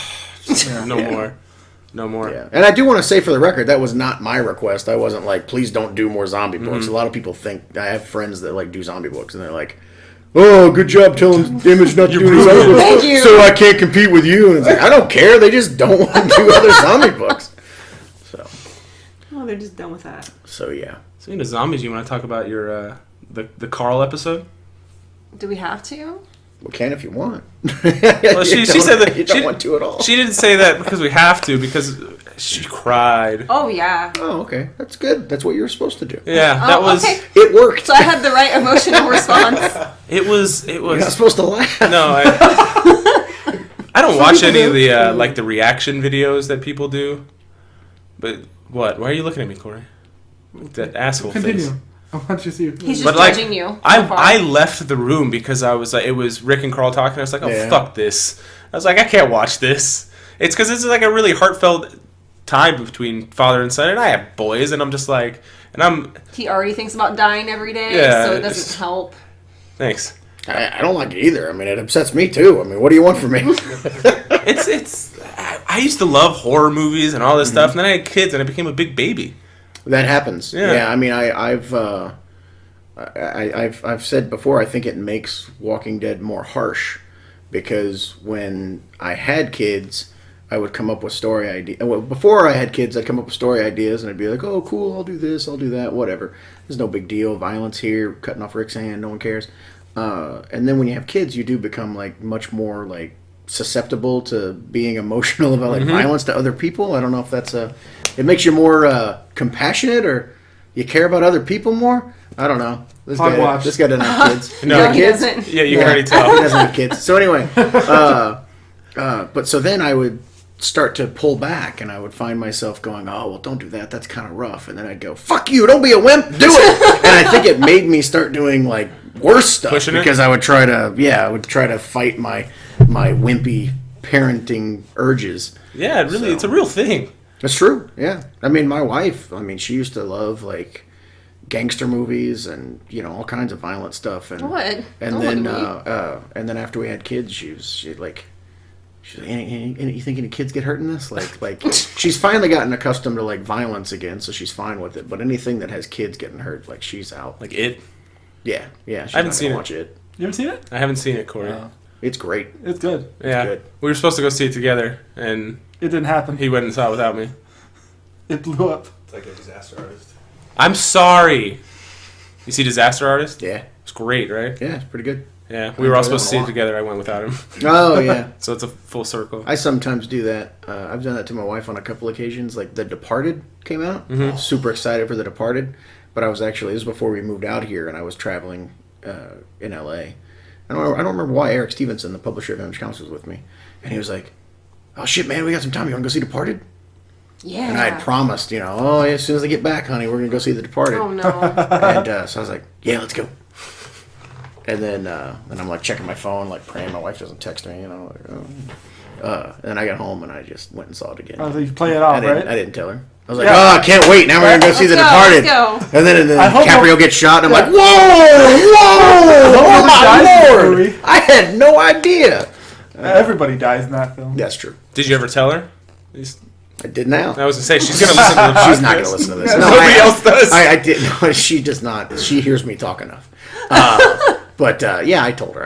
no more. Yeah, and I do want to say for the record that was not my request. I wasn't please don't do more zombie books. Mm-hmm. A lot of people think I have friends that do zombie books, and they're like, "Oh, good job telling Image not to do any zombie books, Thank you. so I can't compete with you." And it's I don't care. They just don't want to do other zombie books. Oh, they're just done with that. So yeah. Speaking of zombies, you want to talk about your the Carl episode? Do we have to? We can if you want. Well, she said that you don't want to at all. She didn't say that because we have to, because she cried. Oh, yeah. Oh, okay. That's good. That's what you were supposed to do. Yeah, that was. Okay. It worked. So I had the right emotional response. It was. You're not supposed to laugh. No, I don't watch any of the the reaction videos that people do. But what? Why are you looking at me, Corey? That asshole Continue. face. I want you to see. He's just But judging you. So I left the room because I was it was Rick and Carl talking. I was like, oh Yeah. fuck this. I was like, I can't watch this. It's because it's a really heartfelt time between father and son, and I have boys, and I'm just he already thinks about dying every day, Yeah, so it it's- doesn't help. thanks. I don't like it either. I mean, it upsets me too. I mean, what do you want from me? I used to love horror movies and all this stuff, and then I had kids, and I became a big baby. That happens. Yeah. I mean, I've said before. I think it makes Walking Dead more harsh because when I had kids, I would come up with story ideas. Well, before I had kids, I'd come up with story ideas, and I'd be like, "Oh, cool! I'll do this. I'll do that. Whatever. There's no big deal. Violence here, cutting off Rick's hand. No one cares." And then when you have kids, you do become much more susceptible to being emotional about violence to other people. I don't know if that's it makes you more compassionate or you care about other people more. I don't know. This guy doesn't have kids. No, You got he kids? doesn't. Yeah, you can already tell. He doesn't have kids. So anyway, but so then I would start to pull back, and I would find myself going, "Oh, well, don't do that. That's kind of rough." And then I'd go, "Fuck you! Don't be a wimp. Do it." And I think it made me start doing worse stuff Pushing it? because I would try to fight my wimpy parenting urges. Yeah, really, it's a real thing. That's true. Yeah. I mean, my wife, she used to love gangster movies and all kinds of violent stuff. And What? And Don't then look at and then after we had kids, she was like, you think any kids get hurt in this? She's finally gotten accustomed to violence again, so she's fine with it. But anything that has kids getting hurt, she's out. Like it. Yeah. She's I haven't not seen gonna it. watch it. You ever seen it? I haven't seen it, Corey. It's great. It's good. Yeah, good. we were supposed to go see it together, and It didn't happen. he went and saw it without me. It blew up. It's like a disaster artist. I'm sorry. You see Disaster Artist? Yeah. It's great, right? Yeah, it's pretty good. Yeah, we were all enjoy supposed to that see a it lot. together. I went without him, Oh yeah. so it's a full circle. I sometimes do that. I've done that to my wife on a couple occasions. The Departed came out. Mm-hmm. Super excited for The Departed, but I was actually, this was before we moved out here, and I was traveling in L.A. I don't remember why Eric Stevenson, the publisher of Image Comics, was with me, and he was like, "Oh shit, man, we got some time. You want to go see Departed?" Yeah. And I had promised, "Oh, yeah, as soon as I get back, honey, we're gonna go see The Departed." Oh, no. And so I was like, "Yeah, let's go." And then I'm like checking my phone, like praying my wife doesn't text me, Like, and then I got home and I just went and saw it again. Oh, so you play it off, right? I didn't tell her. I was like, I can't wait. Now we're going to go see The Let's Departed. go. And then DiCaprio gets shot, and I'm like, whoa! Oh, my Lord! I had no idea. Everybody dies in that film. That's true. Did you ever tell her? I did now. I was gonna say she's gonna listen to the She's not going to listen to this. No, Nobody else does. I did. No, she does not. She hears me talk enough. But yeah, I told her.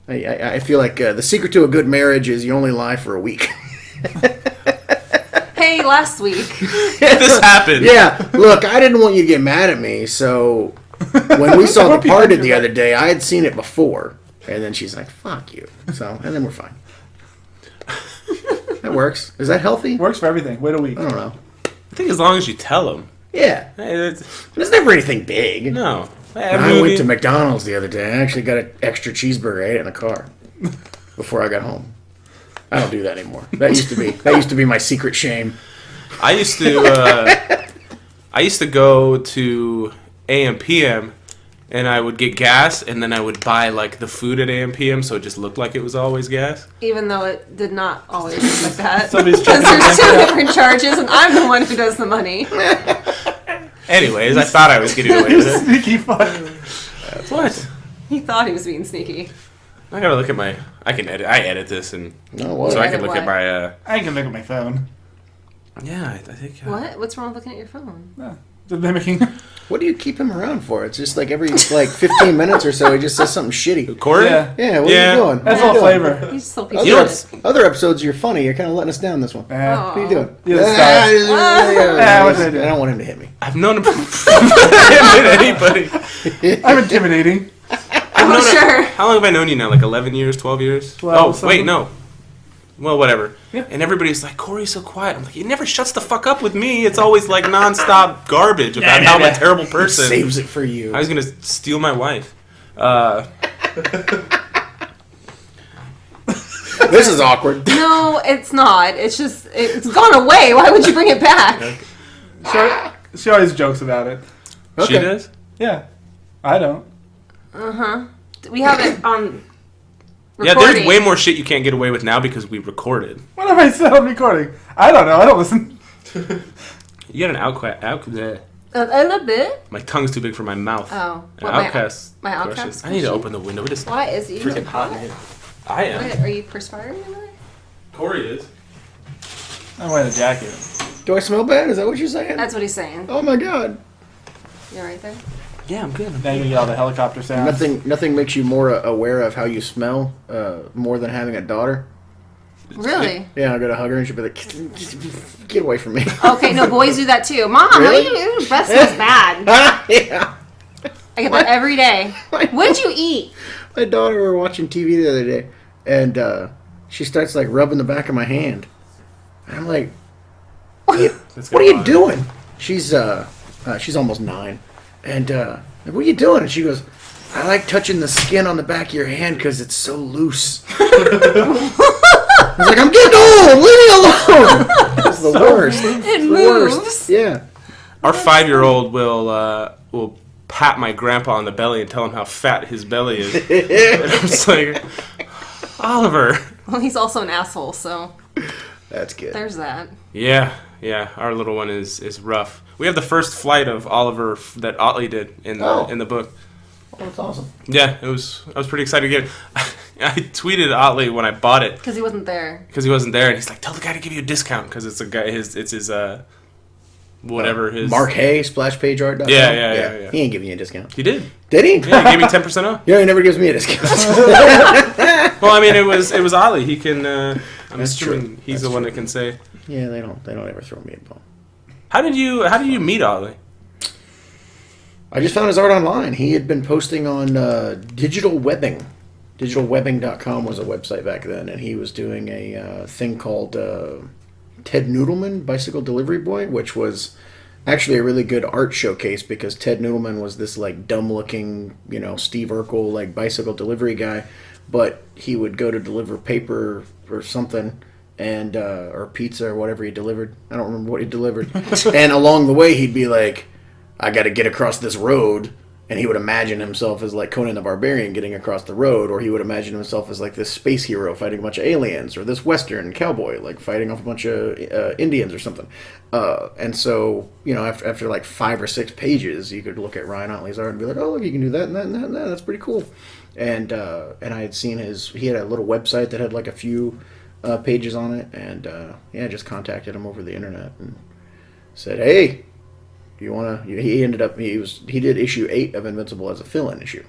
I feel like the secret to a good marriage is you only lie for a week. Hey, last week. This happened. Yeah, look, I didn't want you to get mad at me, so when we saw Departed the other day, I had seen it before, and then she's like, "Fuck you," and then we're fine. That works. Is that healthy? Works for everything. Wait a week. I don't know. I think as long as you tell them. Yeah, there's never anything big. No. I went to McDonald's the other day. I actually got an extra cheeseburger. I ate it in the car before I got home. I don't do that anymore. That used to be my secret shame. I used to go to AM/PM, and I would get gas, and then I would buy like the food at AM/PM, so it just looked like it was always gas. Even though it did not always look like that. Somebody's Because there's two different charges, and I'm the one who does the money. Anyways, I thought I was getting away with it. Sneaky fuck. What? He thought he was being sneaky. I gotta look at my. I edit this, and No, what? so I can Edit look at what? my. I can look at my phone. Yeah, I think. What? What's wrong with looking at your phone? Just mimicking. What do you keep him around for? It's just like every 15 minutes or so, he just says something shitty. Corey. Yeah. Yeah, what Yeah. are you doing? That's What all are you doing? flavor. He's so Other, piece You of shit. other episodes, you're funny. You're kind of letting us down this one. Yeah. What are you doing? You're the star. Yeah, what did I do? I don't want him to hit me. I've known him. I haven't anybody. I'm intimidating. I've known sure. How long have I known you now? Like 11 years, 12 years? 12 oh, wait, something. no. Well, whatever. Yeah. And everybody's like, Corey's so quiet. I'm like, he never shuts the fuck up with me. It's always like nonstop garbage about how I'm a terrible He person. saves it for you. I was gonna steal my wife. This is awkward. No, it's not. It's just, it's gone away. Why would you bring it back? She always jokes about it. She does? Yeah. I don't. We have it on Yeah, recording. there's way more shit you can't get away with now because we recorded. What have I said on recording? I don't know. I don't listen. You got an outcast. A little bit. My tongue's too big for my mouth. Oh. An What, outcast. my question. outcast I need to question? open the window. It is Why is he freaking hot in here. I am. Wait, are you perspiring over there? Corey is. I'm wearing a jacket. Do I smell bad? Is that what you're saying? That's what he's saying. Oh my god. You're right there. Yeah, I'm good. Now you get all the helicopter sounds. Nothing makes you more aware of how you smell more than having a daughter. Really? Yeah, I gotta hug her and she'll be like, "Get away from me." Okay, no, boys do that too. Mom, Really? your breath smells bad. Yeah. I get that every day. What'd you eat? My daughter, we were watching TV the other day, and she starts like rubbing the back of my hand. And I'm like, That's "What are good you line. doing?" She's almost 9, and like, "What are you doing?" And she goes, "I like touching the skin on the back of your hand because it's so loose." I was like, "I'm getting old. Leave me alone." It's the worst. It The moves. worst. Yeah. Our 5-year-old will pat my grandpa on the belly and tell him how fat his belly is. And I'm just like, Oliver. Well, he's also an asshole, so That's good. there's that. Yeah, our little one is rough. We have the first flight of Oliver that Otley did in the book. Oh, that's awesome. Yeah, I was pretty excited to get it. I tweeted Otley when I bought it Because he wasn't there. because he wasn't there, and he's like, "Tell the guy to give you a discount because it's a guy his whatever his Mark Hay, splashpageart.com. Yeah. He ain't giving you a discount. He did. Did he? Yeah, he gave me 10% off. Yeah, he never gives me a discount. Well, I mean, it was Otley. He can. I'm That's assuming true. he's That's the one true. that can say. Yeah, they don't ever throw me a bone. How did you meet Otley? I just found his art online. He had been posting on digital webbing. Digitalwebbing.com was a website back then, and he was doing a thing called Ted Noodleman, Bicycle Delivery Boy, which was actually a really good art showcase because Ted Noodleman was this like dumb-looking, Steve Urkel like bicycle delivery guy, but he would go to deliver paper or something, and or pizza or whatever he delivered. I don't remember what he delivered. And along the way, he'd be like, "I got to get across this road." And he would imagine himself as like Conan the Barbarian getting across the road, or he would imagine himself as like this space hero fighting a bunch of aliens, or this Western cowboy like fighting off a bunch of Indians or something. And so, after like 5 or 6 pages, you could look at Ryan Otley's art and be like, oh, look, you can do that and that and that and that. That's pretty cool. And I had seen he had a little website that had like a few pages on it, and I just contacted him over the internet and said, hey, you want to? He ended up he did issue 8 of Invincible as a fill-in issue,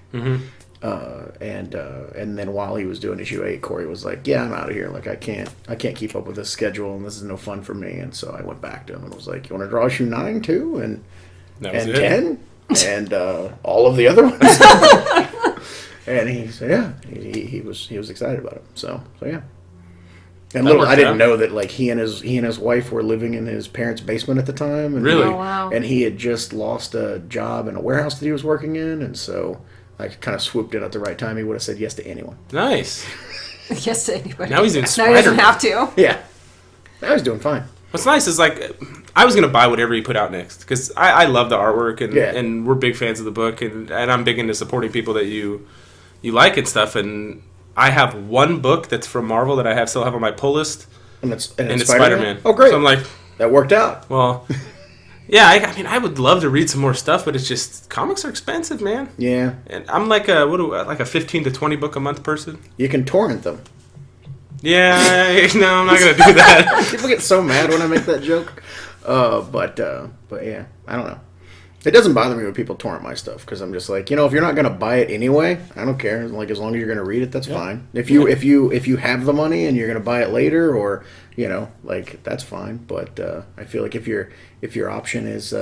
and then while he was doing issue 8, Corey was like, "Yeah, I'm out of here. Like I can't keep up with this schedule, and this is no fun for me." And so I went back to him and was like, "You want to draw issue 9 too, and 10, and all of the other ones?" And he said, "Yeah." He was excited about it. So yeah. And I didn't know that like he and his wife were living in his parents' basement at the time. And really? Oh, wow. And he had just lost a job in a warehouse that he was working in, and so I kind of swooped in at the right time. He would have said yes to anyone. Nice. Yes to anybody. Now he's doing Now he Spider-Man. doesn't have to. Yeah. Now he's doing fine. What's nice is like I was gonna buy whatever he put out next because I love the artwork and we're big fans of the book and I'm big into supporting people that you like and stuff, and I have one book that's from Marvel that I still have on my pull list, And it's Spider-Man. Oh, great. So I'm like, that worked out. well, yeah, I mean, I would love to read some more stuff, but it's just comics are expensive, man. Yeah. And I'm like a 15 to 20 book a month person. You can torrent them. Yeah, no, I'm not gonna do that. People get so mad when I make that joke. But yeah, I don't know. It doesn't bother me when people torrent my stuff because I'm just like, if you're not gonna buy it anyway, I don't care. Like as long as you're gonna read it, that's fine. If you have the money and you're gonna buy it later, or like that's fine. But I feel like if your option is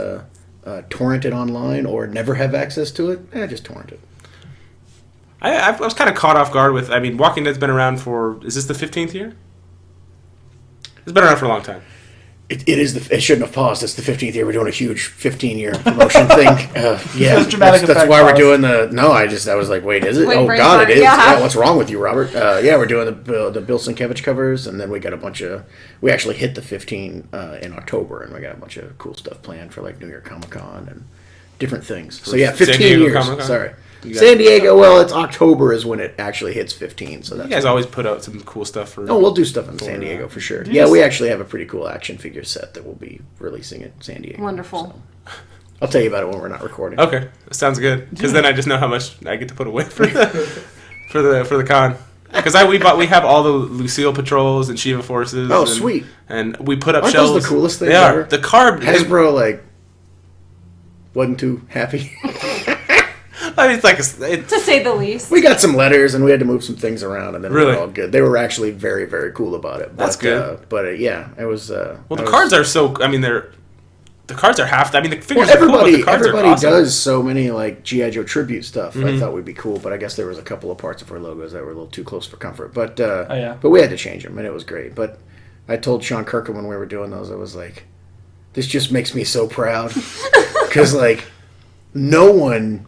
torrent it online or never have access to it, just torrent it. I was kind of caught off guard with. I mean, Walking Dead's been around for. Is this the 15th year? It's been around for a long time. It shouldn't have paused. It's the 15th year. We're doing a huge 15-year promotion thing. Yeah, that's why we're doing the. No, I was like, wait, is it? Wait, oh brain God, fart, it is. yeah. Yeah, what's wrong with you, Robert? Yeah, we're doing the Bill Sienkiewicz covers, and then we got a bunch of. We actually hit the 15 in October, and we got a bunch of cool stuff planned for like New York Comic Con and different things. So yeah, 15 San Diego years. Comic-Con? Sorry. San Diego, well, it's October is when it actually hits 15. So that's You guys always put out some cool stuff for. Oh, we'll do stuff in San Diego for sure. Yeah, we actually have a pretty cool action figure set that we'll be releasing at San Diego. Wonderful. So, I'll tell you about it when we're not recording. Okay, sounds good. Because then I just know how much I get to put away for the con. Because we have all the Lucille patrols and Shiva forces. Oh, and, sweet! And we put up Aren't shelves. those the coolest things They are. ever? The card Hasbro wasn't too happy. I mean, it's To say the least. We got some letters and we had to move some things around, and then we Really? were all good. They were actually very, very cool about it. But, That's good. Yeah, it was. well, the cards are so. I mean, the cards are half. I mean, the figures Well, are cool, but the cards everybody are awesome. does so many like GI Joe tribute stuff. I thought would be cool, but I guess there was a couple of parts of our logos that were a little too close for comfort. But yeah. but we had to change them, and it was great. But I told Sean Kirkman when we were doing those, I was like, this just makes me so proud because like no one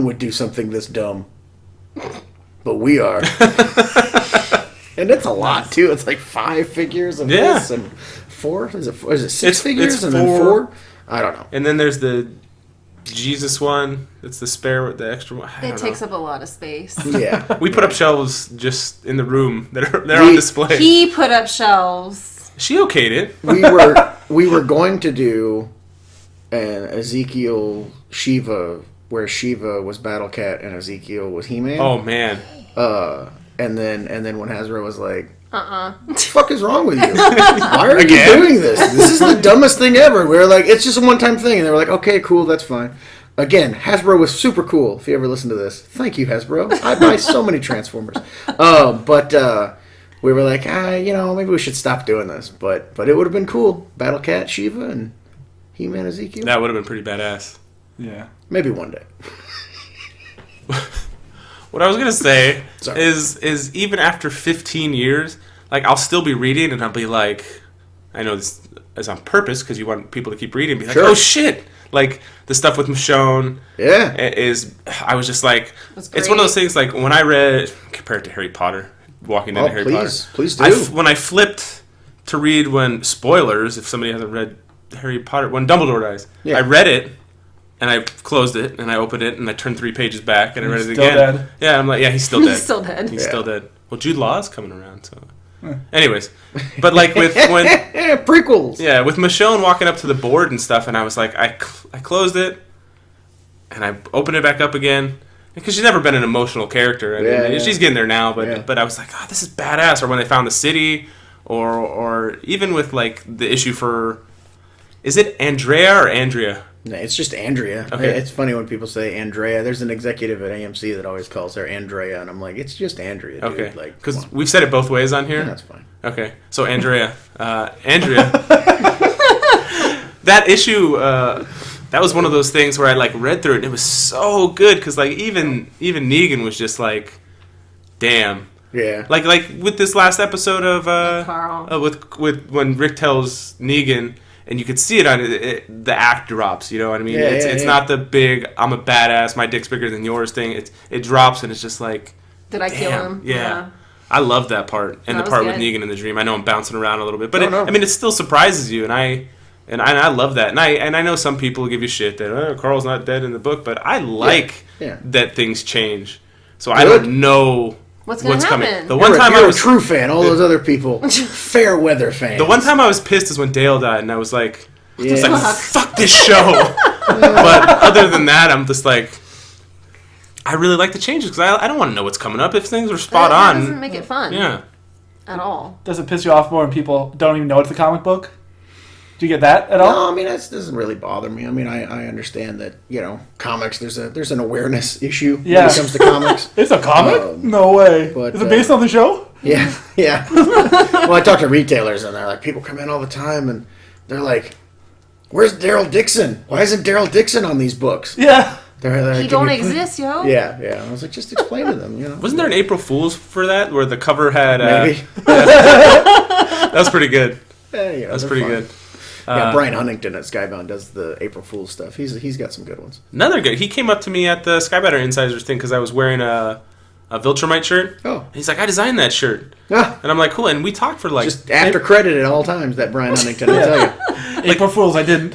would do something this dumb, but we are. And it's a lot too. It's like 5 figures of this and 4. Is it 6 figures it's and then 4? I don't know. And then there's the Jesus one. It's the extra one. I It don't takes know. up a lot of space. Yeah, We put up shelves just in the room that they're on display. He put up shelves. She okayed it. we were going to do an Ezekiel Shiva where Shiva was Battle Cat and Ezekiel was He-Man. Oh man. And then when Hasbro was like, what the fuck is wrong with you? Why are Again? you doing this? This is the dumbest thing ever. We were like, it's just a one-time thing. And they were like, okay, cool, that's fine. Again, Hasbro was super cool. If you ever listen to this, thank you, Hasbro. I buy so many Transformers. But we were like, maybe we should stop doing this. But it would have been cool. Battle Cat, Shiva, and He-Man, Ezekiel. That would have been pretty badass. Yeah. Maybe one day. What I was gonna say Sorry. is even after 15 years, like I'll still be reading and I'll be like, I know this is on purpose because you want people to keep reading. And be like, Sure. oh shit! Like the stuff with Michonne Yeah. is. I was just like, That's it's one of great. those things. Like when I read compared to Harry Potter, walking into Harry Potter. Please do. When I flipped to read when spoilers, if somebody hasn't read Harry Potter, when Dumbledore dies, Yeah. I read it. And I closed it, and I opened it, and I turned 3 pages back, and I read it Still again. dead. Yeah, I'm like, yeah, he's still dead. He's still dead. He's still dead. Well, Jude Law's coming around, so. Anyways, but like with when prequels. yeah, with Michonne walking up to the board and stuff, and I was like, I closed it, and I opened it back up again because she's never been an emotional character. I mean, she's getting there now, but I was like, oh, this is badass. Or when they found the city, or even with like the issue for, is it Andrea or Andrea? No, it's just Andrea. Okay. It's funny when people say Andrea. There's an executive at AMC that always calls her Andrea, and I'm like, it's just Andrea, dude. Okay, Like, because we've said it both ways on here. yeah, that's fine. Okay, so Andrea, that issue, that was one of those things where I like read through it and it was so good because like even Negan was just like, damn. Yeah. Like with this last episode of Carl. with when Rick tells Negan. And you could see it on it, the act drops, you know what I mean? It's not the big, I'm a badass, my dick's bigger than yours thing. It drops and it's just like, Did I kill him? Yeah. I love that part. And That the was part with good. Negan in the dream. I know I'm bouncing around a little bit. But No. I mean, it still surprises you. And I love that. And I know some people give you shit that, Carl's not dead in the book. But I like that things change. So I don't know What's gonna happen? coming. The one time you're I was a true fan. All those other people, fair weather fans. The one time I was pissed is when Dale died. And I was like, yeah. fuck this show. But other than that, I'm just like, I really like the changes because I don't want to know what's coming up. If things are spot That on, doesn't make it fun. yeah. At all. Does it piss you off more when people don't even know it's a comic book? Do you get that at all? No, I mean that doesn't really bother me. I mean, I understand that comics. There's an awareness issue when it comes to comics. It's a comic? No way. but, Is it based on the show? Yeah. Well, I talk to retailers and they're like, people come in all the time and they're like, "Where's Daryl Dixon? Why isn't Daryl Dixon on these books?" Yeah. They're He like, don't "Can you exist, yo. Yeah. I was like, just explain to them, Wasn't there an April Fool's for that where the cover had? Maybe. That was pretty good. Yeah, That's they're pretty fun. good. Yeah, Brian Huntington at Skybound does the April Fool's stuff. He's got some good ones. Another good. He came up to me at the Skybatter Insiders thing because I was wearing a Viltrumite shirt. Oh. And he's like, I designed that shirt. Ah, And I'm like, cool. And we talked for like... just after credit at all times, that Brian Huntington, I tell you. April Fools, I didn't.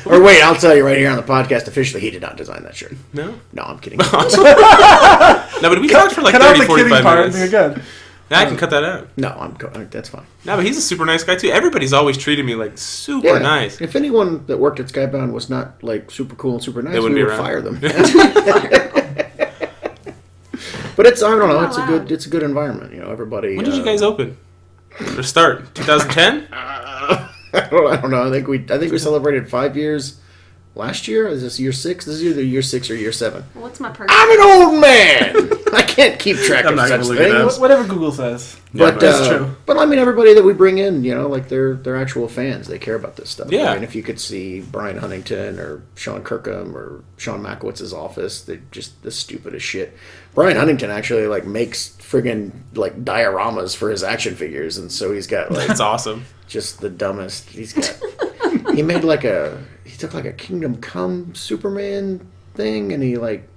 Or wait, I'll tell you right here on the podcast officially, he did not design that shirt. No? No, I'm kidding. No, but we talked for like Cut out 30, the kidding 45 part minutes. and you're good. Now I can cut that out. No, that's fine. No, but he's a super nice guy too. Everybody's always treated me like super nice. If anyone that worked at Skybound was not like super cool and super nice, They wouldn't we be would around. fire them. But I don't know, it's a good environment, everybody. When did you guys open? Or start? 2010? I don't know. I think we celebrated 5 years last year. Is this year 6? This is either year 6 or year 7. What's my purse? I'm an old man. I can't keep track I'm of not such gonna look it up. things. Whatever Google says. But that's true. But I mean, everybody that we bring in, like they're actual fans. They care about this stuff. Yeah. I mean, if you could see Brian Huntington or Sean Kirkham or Sean Makowitz's office, they're just the stupidest shit. Brian Huntington actually like makes friggin' like dioramas for his action figures, and so he's got like That's awesome. just the dumbest. He made he took like a Kingdom Come Superman thing, and he like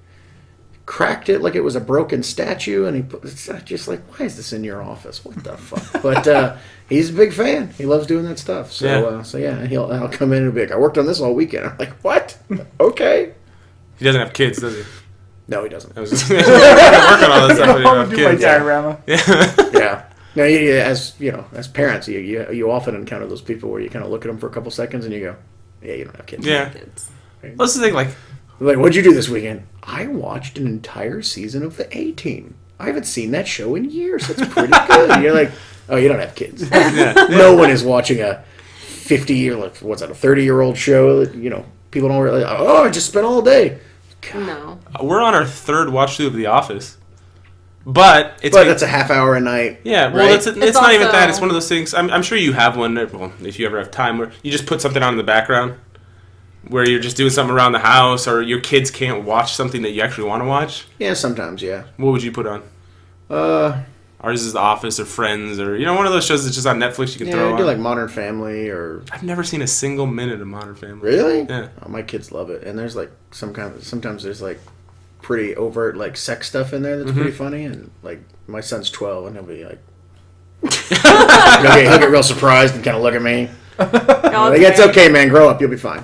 cracked it like it was a broken statue, and he put it's just like, why is this in your office? What the fuck? But he's a big fan. He loves doing that stuff. So I'll come in and be like, I worked on this all weekend. I'm like, what? Okay. He doesn't have kids, does he? No, he doesn't. I was just working on that stuff when you I'm don't have gonna do my kids. diorama. Yeah. Now, as parents, you often encounter those people where you kind of look at them for a couple seconds and you go, yeah, you don't have kids. Yeah. Kids. Well, that's the thing, like, Like, what'd you do this weekend? I watched an entire season of The A-Team. I haven't seen that show in years. That's pretty good. And you're like, oh, you don't have kids. No one is watching a 50-year, like, what's that, a 30-year-old show that, people don't really, I just spent all day. No. we're on our third watch through of The Office. But That's a half hour a night. Yeah, well, right? it's not even also- that. It's one of those things. I'm sure you have one. Well, if you ever have time, where you just put something on in the background, where you're just doing something around the house, or your kids can't watch something that you actually want to watch. Yeah, sometimes, yeah. What would you put on? Ours is The Office or Friends, or one of those shows that's just on Netflix. You can Yeah, throw I on. do like Modern Family or... I've never seen a single minute of Modern Family. Really? Yeah. Oh, my kids love it. And there's like sometimes there's like pretty overt like sex stuff in there that's pretty funny. And like my son's 12 and he'll be like, he'll get real surprised and kind of look at me. Like, it's okay, man. Grow up. You'll be fine.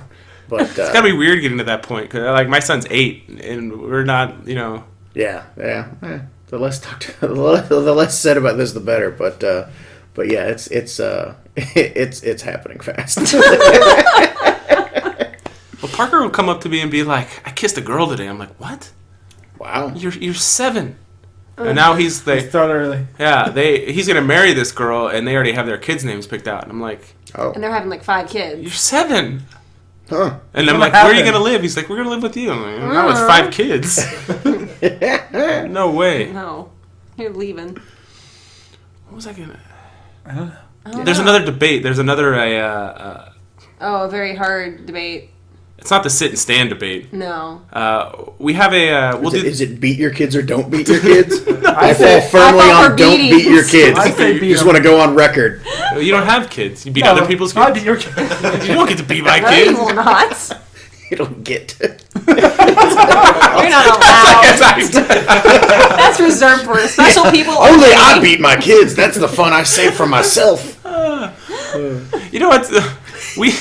But It's gotta be weird getting to that point because like my son's 8 and we're not, yeah. The less talked, the less said about this, the better. But yeah, it's happening fast. Well, Parker would come up to me and be like, "I kissed a girl today." I'm like, "What? Wow. You're 7." And now They start early. he's gonna marry this girl, and they already have their kids' names picked out. And I'm like, Oh. And they're having like 5 kids. "You're 7." Huh. And I'm like, "Where are you gonna live?" He's like, "We're gonna live with you." I'm like, "Not with 5 kids." No way. No, you're leaving. What was I gonna? I don't know. There's another debate. There's another Oh, a very hard debate. it's not the sit and stand debate. No. We have a Is it beat your kids or don't beat your kids? I say- fall firmly I fall for on don't beat your beatings. kids. I say beat You just 'em. want to go on record. You don't have kids. You beat other people's I kids. beat your kid. You don't get to beat my No, you kids. will not. You don't get to. You're not allowed. That's reserved for special people. Only I beat my kids. That's the fun I save for myself. You know what? We.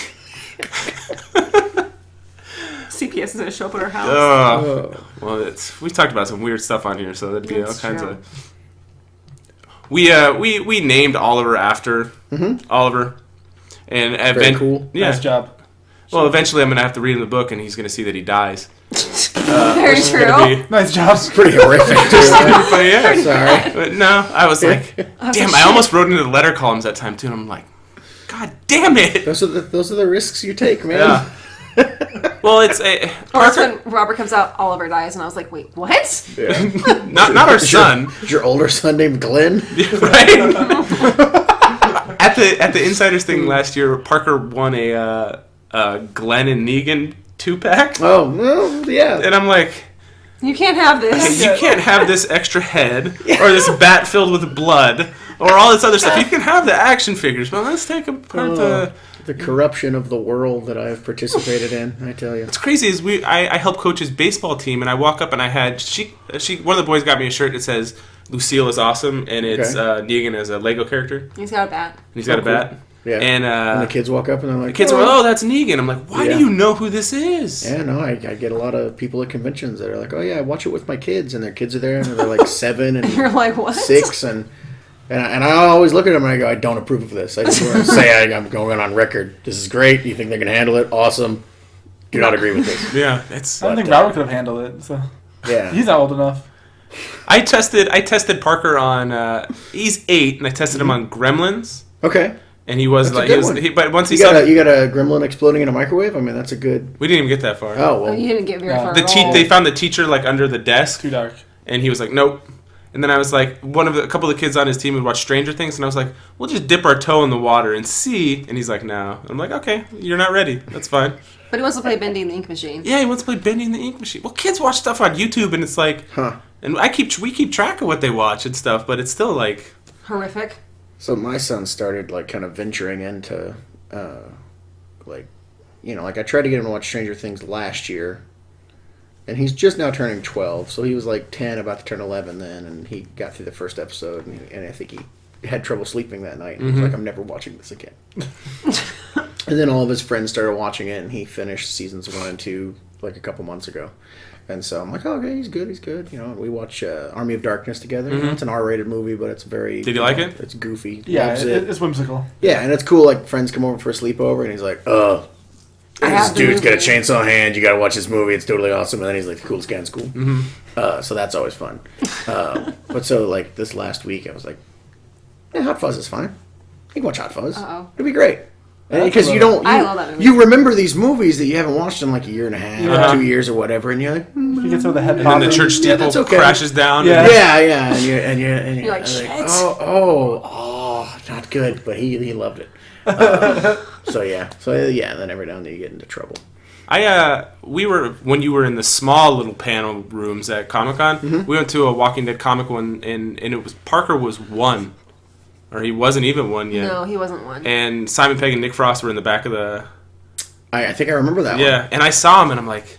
CPS is gonna show up at our house. Well, we've talked about some weird stuff on here, so there'd be all That's kinds true. of. We named Oliver after Oliver, and Very cool. Yeah. Nice job. Well, eventually I'm gonna have to read him the book, and he's gonna see that he dies. Very It's true. gonna be- Nice job. Pretty horrific. but yeah. Sorry. But no, I was like, damn! I almost wrote into the letter columns that time too, and I'm like, God damn it! Those are the risks you take, man. Yeah. Well, it's a Or that's when Robert comes out, Oliver dies, and I was like, wait, what? not our son, Is your older son named Glenn? right? At the Insiders thing last year, Parker won a Glenn and Negan 2-pack, Oh, well, yeah. and I'm like, You can't have this. you can't have this extra head or this bat filled with blood or all this other stuff. You can have the action figures, but let's take apart The corruption of the world that I have participated in, I tell you. What's crazy is I help coach his baseball team, and I walk up and I had one of the boys got me a shirt that says Lucille is awesome, and it's Negan as a Lego character. He's got a bat. And he's got a bat. Yeah. And the kids walk up and they're like, the kids are like, "Oh, that's Negan." I'm like, "Why do you know who this is?" Yeah, no, I get a lot of people at conventions that are like, "Oh yeah, I watch it with my kids," and their kids are there, and they're like 7 and You're like, what? 6, and I always look at them and I go, "I don't approve of this. I just want to say I'm going on record. This is great. You think they can handle it? Awesome. Do not agree with this." Yeah, it's. I don't think Robert could have handled it. So Yeah. he's not old enough. I tested Parker on. He's 8, and I tested him on Gremlins, Okay. and he was That's a like, good one. but once he You saw, got a gremlin exploding in a microwave? I mean, that's a good. we didn't even get that far. Oh Oh, well. you didn't get very No. far The at all. they found the teacher like under the desk, Too dark. and he was like, "Nope." And then I was like, a couple of the kids on his team would watch Stranger Things, and I was like, "We'll just dip our toe in the water and see." And he's like, "No." I'm like, "Okay, you're not ready. That's fine." But he wants to play Bending the Ink Machine. Yeah, he wants to play Bending the Ink Machine. Well, kids watch stuff on YouTube, and it's like, and we keep track of what they watch and stuff, but it's still like Horrific. So my son started like kind of venturing into, like I tried to get him to watch Stranger Things last year, and he's just now turning 12. So he was like 10, about to turn 11 then, and he got through the first episode, and I think he had trouble sleeping that night. And he was like, "I'm never watching this again." And then all of his friends started watching it, and he finished seasons 1 and 2 like a couple months ago. And so I'm like, "Oh, okay, he's good. We watch Army of Darkness together. It's an R-rated movie, but it's very. Did you like it? It's goofy. Yeah, Loves it. it's whimsical. Yeah, and it's cool. Like friends come over for a sleepover, and he's like, "Oh, I this have the dude's got a movie. chainsaw in hand. You got to watch this movie. It's totally awesome." And then he's like the coolest guy in school. So that's always fun. But so like this last week, I was like, "Yeah, Hot Fuzz is fine. You can watch Hot Fuzz. Uh-oh. It'll be great." Because you don't, I love that movie. you remember these movies that you haven't watched in like a year and a half, 2 years or whatever, and you're like, You get some of the head and then the popping. church steeple that's okay. crashes down. Yeah. yeah, and you're like, "Shit." oh, not good. But he loved it. So yeah, then every now and then you get into trouble. When you were in the small little panel rooms at Comic-Con, we went to a Walking Dead comic one, and it was Parker was 1, or he wasn't even 1 yet. No, he wasn't one. And Simon Pegg and Nick Frost were in the back of the. I think I remember that one. Yeah, and I saw him, and I'm like,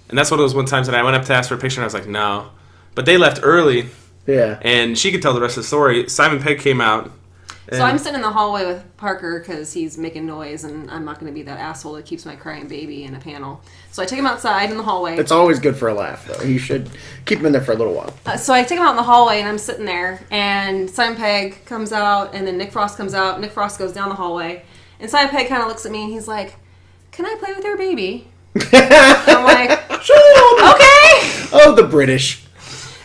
and that's one of those one times that I went up to ask for a picture, and I was like, no, but they left early, Yeah. and she could tell the rest of the story. Simon Pegg came out, And So I'm sitting in the hallway with Parker because he's making noise, and I'm not going to be that asshole that keeps my crying baby in a panel. So I take him outside in the hallway. It's always good for a laugh, though. You should keep him in there for a little while. So I take him out in the hallway, and I'm sitting there, and Simon Pegg comes out, and then Nick Frost comes out. Nick Frost goes down the hallway, and Simon Pegg kind of looks at me, and he's like, "Can I play with your baby?" I'm like, "Okay." Oh, the British.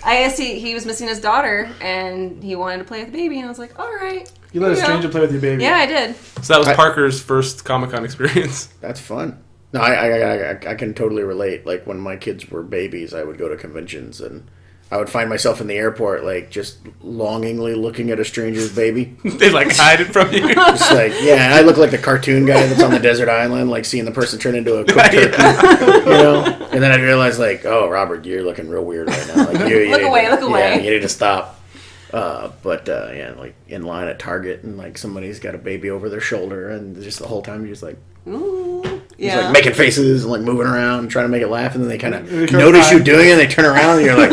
I guess he was missing his daughter, and he wanted to play with the baby, and I was like, "All right." You let a Here we go. stranger play with your baby. Yeah, I did. So that was Parker's first Comic-Con experience. That's fun. No, I can totally relate. Like, when my kids were babies, I would go to conventions, and I would find myself in the airport, like, just longingly looking at a stranger's baby. They like hide it from you. Just like, yeah, I look like the cartoon guy that's on the desert island, like seeing the person turn into a cooked turkey, you know? And then I'd realize, like, oh, Robert, you're looking real weird right now. Like, you Look away. Yeah, you need to stop. Yeah, like in line at Target, and like somebody's got a baby over their shoulder, and just the whole time you're just like, Ooh. just Yeah. like making faces and like moving around, and trying to make it laugh, and then they kind of They come notice by. you doing it, and they turn around, and you're like,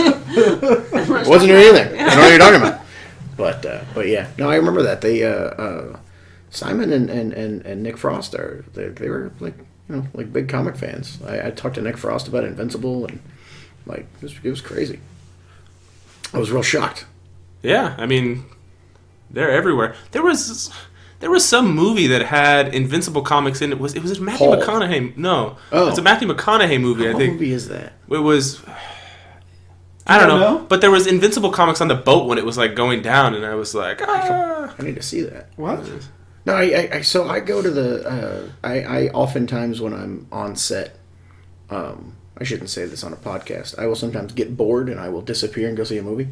wasn't here either. I don't know what you're talking about. But yeah, no, I remember that they Simon and Nick Frost they were like, you know, like big comic fans. I talked to Nick Frost about Invincible, and like it was crazy. I was real shocked. Yeah, I mean, they're everywhere. There was some movie that had Invincible comics in it. Was it Matthew Paul. McConaughey? No, Oh. it's a Matthew McConaughey movie. I What think movie is that? it was. I don't don't know, know? but there was Invincible comics on the boat when it was like going down, and I was like, ah. I need to see that. What? No, I go to the I oftentimes when I'm on set, I shouldn't say this on a podcast. I will sometimes get bored and I will disappear and go see a movie.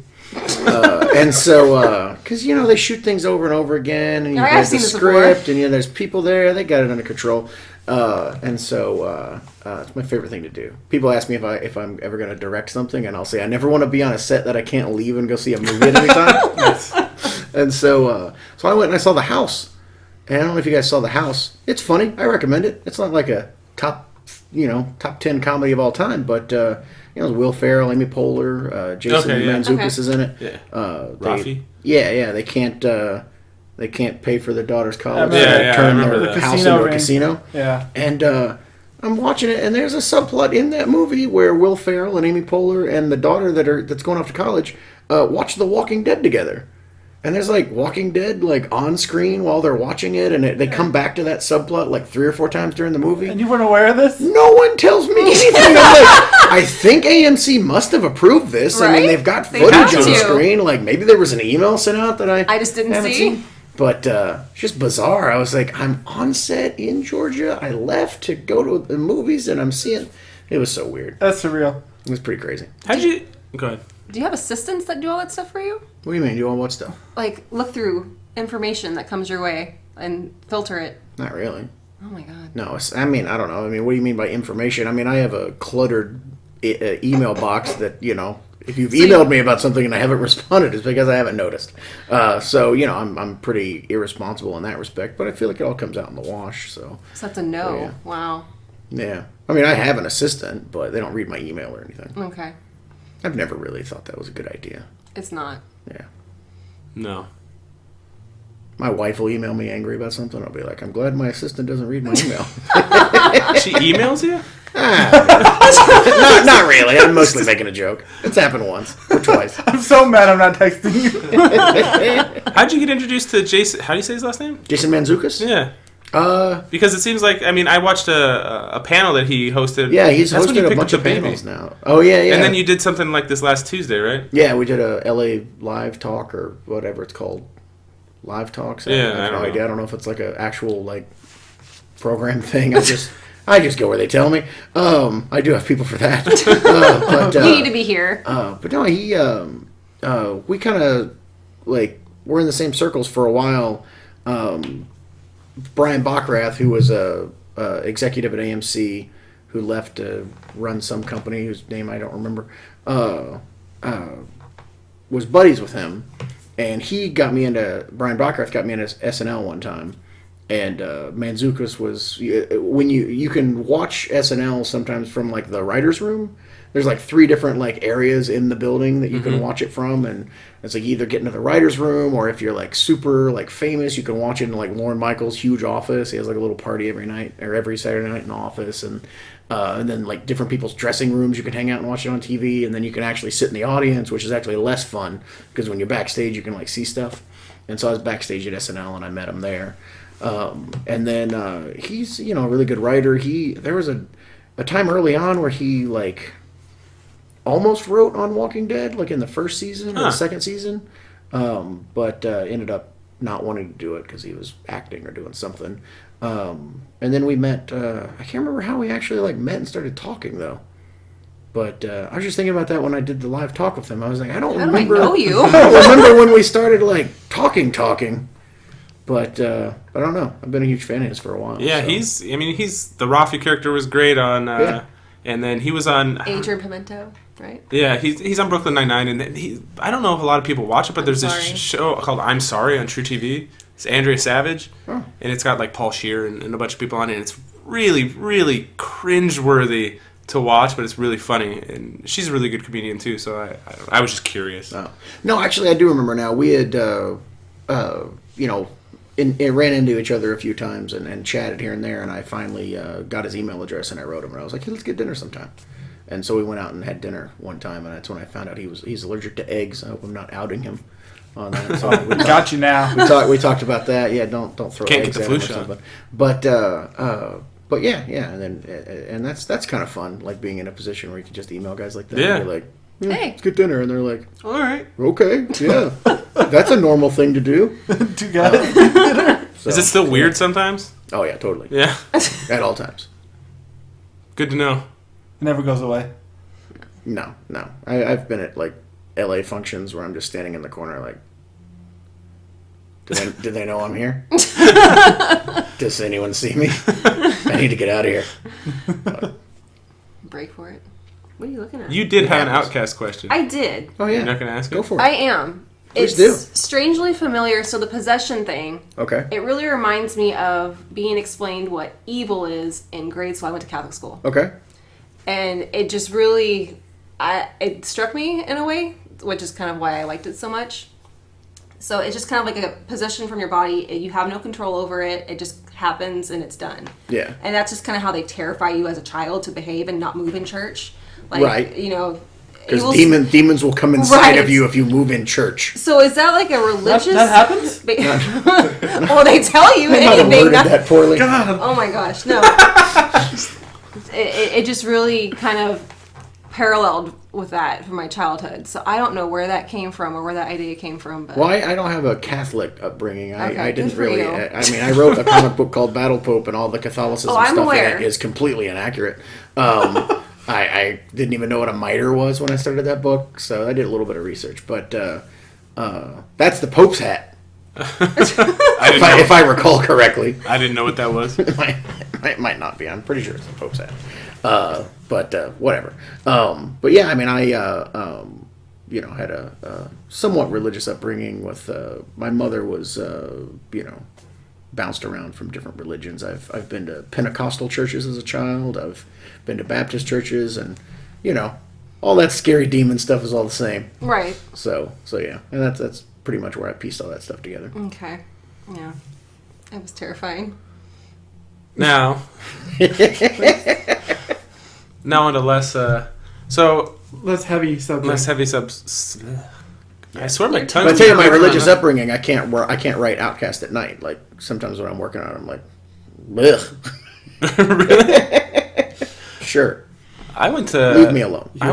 And so, because you know they shoot things over and over again, and you I've read the seen this script, and you know there's people there, they got it under control. And so it's my favorite thing to do. People ask me if I'm ever going to direct something, and I'll say I never want to be on a set that I can't leave and go see a movie at any time. And so I went and I saw The House. And I don't know if you guys saw The House. It's funny. I recommend it. It's not like a top 10 comedy of all time, but Will Ferrell, Amy Poehler, Jason Mantzoukas Okay. is in it. Yeah. They, Rafi? yeah, they can't pay for their daughter's college. Yeah, so they yeah, I turn remember their that. house Casino into a ring. casino. Yeah. And I'm watching it, and there's a subplot in that movie where Will Ferrell and Amy Poehler and the daughter that's going off to college watch The Walking Dead together. And there's like Walking Dead like on screen while they're watching it, and they come back to that subplot like 3 or 4 times during the movie. And you weren't aware of this? No one tells me anything. I'm like, I think AMC must have approved this. I mean, Right? they've got They footage have on the to. screen. Like maybe there was an email sent out that I just didn't haven't see. seen. But it's just bizarre. I was like, I'm on set in Georgia. I left to go to the movies, and I'm seeing. It was so weird. That's surreal. It was pretty crazy. How'd you? Go ahead. Do you have assistants that do all that stuff for you? What do you mean? You want what stuff? Like, look through information that comes your way and filter it. Not really. Oh my god. No, I mean, I don't know. I mean, what do you mean by information? I mean, I have a cluttered email box that, if you've emailed me about something and I haven't responded, it's because I haven't noticed. So, I'm pretty irresponsible in that respect, but I feel like it all comes out in the wash, so. So that's a no. Yeah. Wow. Yeah. I mean, I have an assistant, but they don't read my email or anything. Okay. I've never really thought that was a good idea. It's not. Yeah. No. My wife will email me angry about something. I'll be like, I'm glad my assistant doesn't read my email. She emails you? Not really. I'm mostly making a joke. It's happened once or twice. I'm so mad I'm not texting you. How'd you get introduced to Jason? How do you say his last name? Jason Mantzoukas? Yeah. Because it seems like, I watched a panel that he hosted. Yeah, he's That's when you hosted a picked bunch up of the baby. panels now. Oh, yeah. And then you did something like this last Tuesday, right? Yeah, we did a LA Live Talk or whatever it's called. Live Talks? Yeah, I I have don't no know. idea. I don't know if it's like an actual, program thing. I just go where they tell me. I do have people for that. But, You need to be here. but no, we kind of, were in the same circles for a while. Brian Bachrath, who was a executive at AMC, who left to run some company whose name I don't remember, was buddies with him, and Brian Bachrath got me into SNL one time, And Mantzoukas was when you can watch SNL sometimes from like the writers' room. There's like 3 different like areas in the building that you can watch it from, and it's like either get into the writers' room, or if you're like super like famous, you can watch it in like Lorne Michaels' huge office. He has like a little party every night or every Saturday night in the office, and then like different people's dressing rooms, you can hang out and watch it on TV, and then you can actually sit in the audience, which is actually less fun because when you're backstage, you can like see stuff. And so I was backstage at SNL, and I met him there. And then he's a really good writer. There was a time early on where he like almost wrote on Walking Dead, like in the first season or the second season, but ended up not wanting to do it because he was acting or doing something. And then we met. I can't remember how we actually like met and started talking though. But I was just thinking about that when I did the live talk with him. I was like, I don't remember. I know you? I don't remember when we started like talking. But I don't know. I've been a huge fan of his for a while. Yeah, so. he's the Rafi character was great on. And then he was on Adrian Pimento, right? Yeah, he's on Brooklyn Nine-Nine, and I don't know if a lot of people watch it, but there's this show called I'm Sorry on True TV. It's Andrea Savage, and it's got like Paul Scheer and a bunch of people on it. And it's really, really cringeworthy to watch, but it's really funny, and she's a really good comedian too. So I was just curious. Oh. No, actually, I do remember now. We had ran into each other a few times and chatted here and there, and I finally got his email address, and I wrote him, and I was like, hey, let's get dinner sometime. And so we went out and had dinner one time, and that's when I found out he's allergic to eggs. I hope I'm not outing him on that. So we got you now. We talked about that. Yeah, don't throw Can't eggs get the at flu him or shot. something. But yeah, and that's kind of fun, like being in a position where you can just email guys like that. Yeah. And be like, Hey. let's get dinner, and they're like, All right. okay, yeah, that's a normal thing to do. Two guys. So, Is it still weird sometimes? Oh yeah, totally. Yeah. At all times. Good to know. It never goes away. No. I've been at like LA functions where I'm just standing in the corner like, do they know I'm here? Does anyone see me? I need to get out of here. Break for it. What are you looking at? You did have an Outcast question. I did. Oh yeah. You're not going to ask it? Go for it. I am. Please It's do. strangely familiar. So the possession thing, Okay. it really reminds me of being explained what evil is in grade school. I went to Catholic school. Okay. And it just really, it struck me in a way, which is kind of why I liked it so much. So it's just kind of like a possession from your body. You have no control over it. It just happens and it's done. Yeah. And that's just kind of how they terrify you as a child to behave and not move in church. Like, Right. you know. Because demons will come inside of you if you move in church. So is that like a religious... That happens? Well, they tell you I might have anything. worded that poorly. God. Oh my gosh, no. it just really kind of paralleled with that from my childhood. So I don't know where that came from or where that idea came from. But Well, I don't have a Catholic upbringing. Okay, I didn't good for really. you. I mean, I wrote a comic book called Battle Pope, and all the Catholicism I'm stuff aware. in it is completely inaccurate. I didn't even know what a mitre was when I started that book, so I did a little bit of research. But that's the Pope's hat, if I recall correctly. I didn't know what that was. It might not be. I'm pretty sure it's the Pope's hat. But whatever. But yeah, I mean, I had a somewhat religious upbringing. With my mother was bounced around from different religions. I've been to Pentecostal churches as a child. I've been to Baptist churches, and all that scary demon stuff is all the same. right. So yeah, and that's pretty much where I pieced all that stuff together. Okay. Yeah. It was terrifying. Now on to less... Less heavy subject. less heavy subs... I swear my tongue... But I tell you, my religious upbringing, I can't write Outcast at night. Like sometimes when I'm working on it, I'm like, ugh. Really? Sure, I went to... leave me alone. I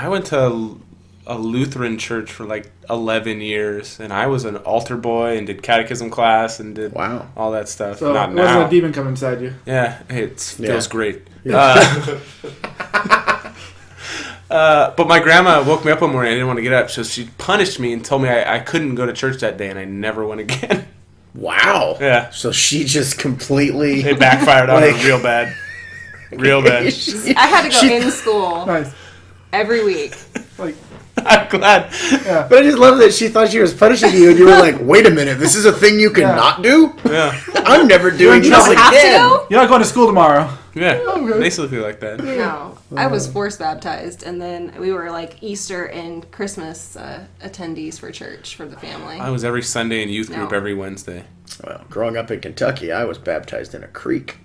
went to a Lutheran church for like 11 years, and I was an altar boy and did catechism class and did Wow. all that stuff. So Not it wasn't now. a demon come inside you. Yeah, it feels Yeah. great. But my grandma woke me up one morning. I didn't want to get up, so she punished me and told me I couldn't go to church that day, and I never went again. Wow. Yeah. So she just completely. It backfired on her Like- real bad. Real bad. I had to go in school Nice. every week. Like, I'm glad. Yeah. But I just love that she thought she was punishing you, and you were like, "Wait a minute, this is a thing you cannot do. Yeah. I'm never doing You this don't have to again." go? You're not going to school tomorrow. Yeah. Basically like that. No, I was force baptized, and then we were like Easter and Christmas attendees for church for the family. I was every Sunday in youth group No. every Wednesday. Well, growing up in Kentucky, I was baptized in a creek.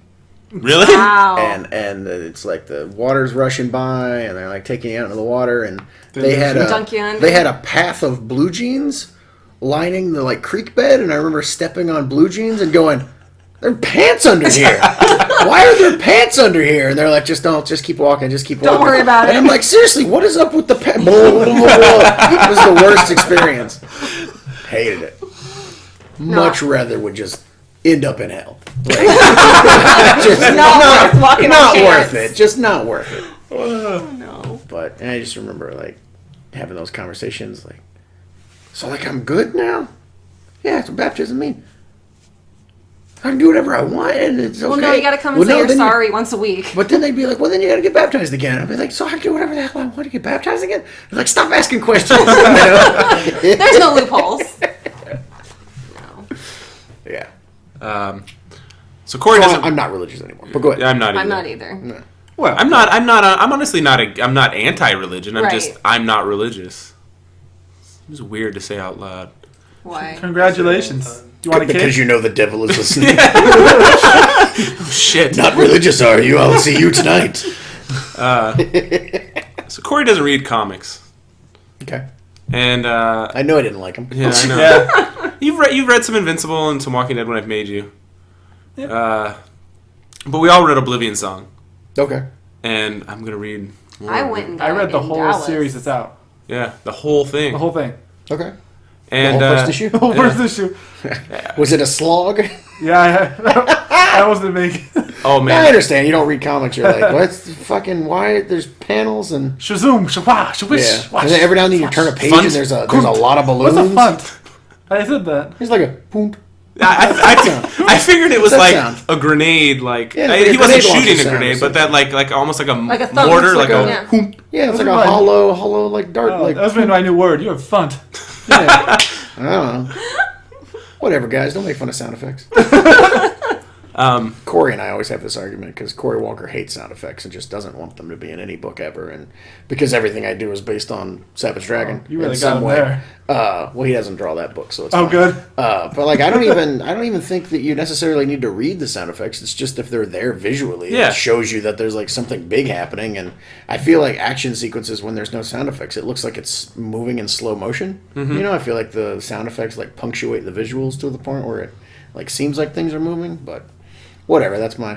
Really? Wow. And it's like the water's rushing by, and they're like taking you out into the water, and they had Dunk you under. they had a path of blue jeans lining the like creek bed, and I remember stepping on blue jeans and going, "There are pants under here. Why are there pants under here?" And they're like, "Just keep walking, just keep walking." Don't worry about And it. I'm like, "Seriously, what is up with the pants?" It was the worst experience. Hated it. Much rather would just end up in hell. Like, just Not worth walking not on worth pants. it. Just not worth it. No. But and I just remember like having those conversations like, so like I'm good now? Yeah, that's what baptism means. I can do whatever I want and it's okay. Well, no, you got to come and Well, say no, you're then you- sorry once a week. But then they'd be like, well, then you got to get baptized again. I'd be like, so I can do whatever the hell I want to get baptized again? They're like, stop asking questions. You know? There's no loopholes. No. Yeah. So Corey doesn't. I'm not religious anymore. But go ahead. Yeah, I'm not either. I'm not either. Well, I'm honestly not I'm not anti-religion. I'm Right. just, I'm not religious. It's weird to say out loud. Why? congratulations. Do you want a Because kid? you know the devil is listening. Oh, shit. Not religious, are you? I'll see you tonight. So Corey doesn't read comics. Okay. And, I know I didn't like him. yeah, I know. Yeah. You've read some Invincible and some Walking Dead when I've made you. But we all read Oblivion Song. Okay. And I'm going to read more I of went it. and got I read it the in whole Dallas. series that's out. Yeah, the whole thing. The whole thing. Okay. And, the whole first issue? The whole first issue. Was it a slog? Yeah, I wasn't making. oh, I man. understand. You don't read comics. You're like, what's fucking, why? There's panels and... Shazoom, shabah, Yeah. shawish, watch. And then every now and then you turn a page Fun. and there's a lot of balloons. What's a font? I said that. It's like a boom. I figured it was What's like that sound? a grenade, like Yeah, like a he wasn't grenade launcher shooting a sound or grenade, but that like almost like a a thumb. mortar, It's like like a yeah. whoomp. Yeah, it's like Those a are mine. hollow, like dart. Oh, like that was my new word. You have font. yeah. I don't know. Whatever, guys. Don't make fun of sound effects. Corey and I always have this argument because Corey Walker hates sound effects and just doesn't want them to be in any book ever. And because everything I do is based on Savage Dragon, You really in got some him way. there. Well, he doesn't draw that book, so it's Oh, fine. good. But like, I don't even think that you necessarily need to read the sound effects. It's just if they're there visually, Yeah. it shows you that there's like something big happening. And I feel like action sequences when there's no sound effects, it looks like it's moving in slow motion. You know, I feel like the sound effects like punctuate the visuals to the point where it like seems like things are moving. But whatever, that's my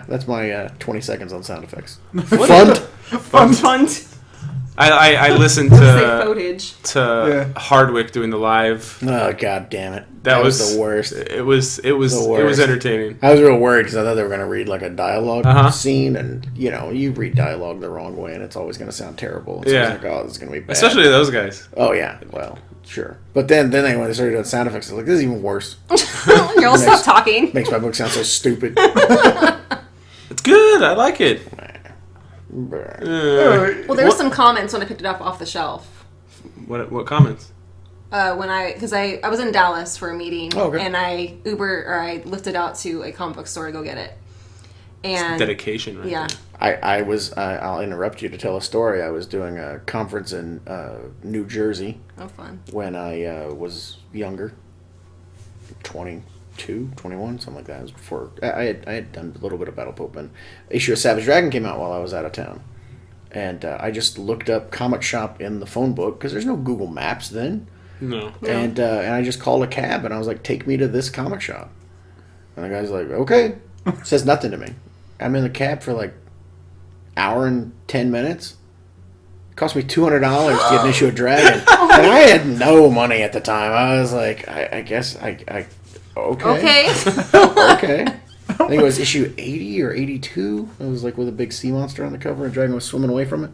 20 seconds on sound effects. Fun. I listened Say to footage. Hardwick doing the live. Oh, god damn it! That was the worst. It was worst. entertaining. I was real worried because I thought they were going to read like a dialogue Uh-huh. scene, and you know, you read dialogue the wrong way, and it's always going to sound terrible. So Yeah. I was like, oh, this is going to be bad. Especially those guys. Oh yeah, well, sure. But then when they started doing sound effects, I was like, this is even worse. Girls, stop talking. Makes my book sound so stupid. It's good. I like it. Well, there were some comments when I picked it up off the shelf. What comments? Because I was in Dallas for a meeting, Oh, okay. and I lifted out to a comic book store to go get it. And Dedication, right? yeah, I'll interrupt you to tell a story. I was doing a conference in New Jersey oh fun. when I was younger, 22, 21, something like that. It was before I had done a little bit of Battle Pope, and issue of Savage Dragon came out while I was out of town, and I just looked up comic shop in the phone book because there's no Google Maps then, No. and I just called a cab and I was like, take me to this comic shop, and the guy's like, okay, says nothing to me. I'm in the cab for like hour and 10 minutes. It cost me $200 to get an issue of Dragon, and I had no money at the time. I was like, I guess I okay. Okay. I think it was issue 80 or 82. It was like with a big sea monster on the cover and Dragon was swimming away from it.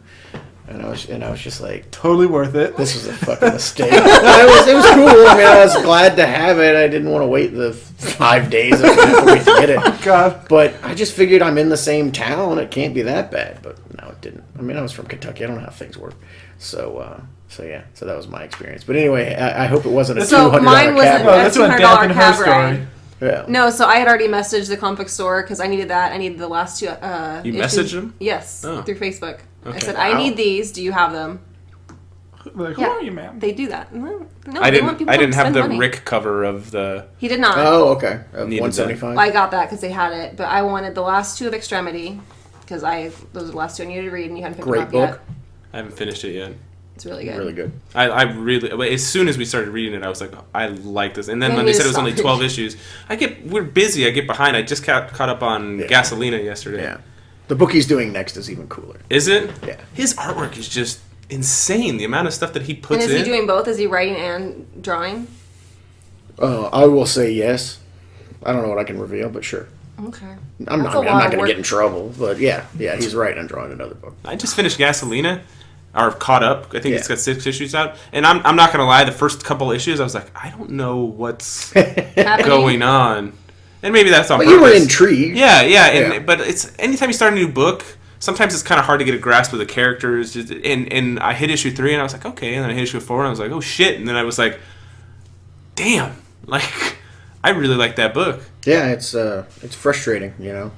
And I was just like, Totally worth it. this was a fucking mistake. It was cool. I mean, I was glad to have it. I didn't want to wait the 5 days I would have to wait to get it. God. But I just figured I'm in the same town. It can't be that bad. But no, it didn't. I mean, I was from Kentucky. I don't know how things work. So yeah. So that was my experience. But anyway, I hope it wasn't a So $200 mine wasn't cab Oh, ride. that's $200 what dampened her cab story. ride. Yeah. No, so I had already messaged the comic book store because I needed that. I needed the last two. You issues. messaged them? Yes, Oh. through Facebook. I Okay. said, I need these. Do you have them? Like, who Yeah. are you, ma'am? They do that. No, I they want didn't. people I to didn't have spend the money. Rick cover of the. He did not. Oh, okay. Needed 175. I got that because they had it, but I wanted the last two of Extremity because those are the last two I needed to read, and you hadn't picked Great them up book. yet. I haven't finished it yet. It's really good. Really good. I really, as soon as we started reading it, I was like, I like this. And then Yeah, when you they said it just was only stop. 12 issues, we're busy. I get behind. I just caught up on Yeah. Gasolina yesterday. Yeah. The book he's doing next is even cooler. Is it? Yeah. His artwork is just insane. The amount of stuff that he And puts is in. he doing both? Is he writing and drawing? I will say yes. I don't know what I can reveal, but sure. Okay. I'm That's not a lot going of to work. get in trouble, but yeah, he's writing and drawing another book. I just finished Gasolina, or caught up. I think Yeah. it's got 6 issues out. And I'm not going to lie, the first couple issues, I was like, I don't know what's Happening? going on. And maybe that's on But purpose. you were intrigued. Yeah. Yeah. But it's anytime you start a new book, sometimes it's kind of hard to get a grasp of the characters. And I hit issue 3 and I was like, okay. And then I hit issue 4 and I was like, oh shit. And then I was like, damn. Like, I really like that book. Yeah, it's frustrating, you know.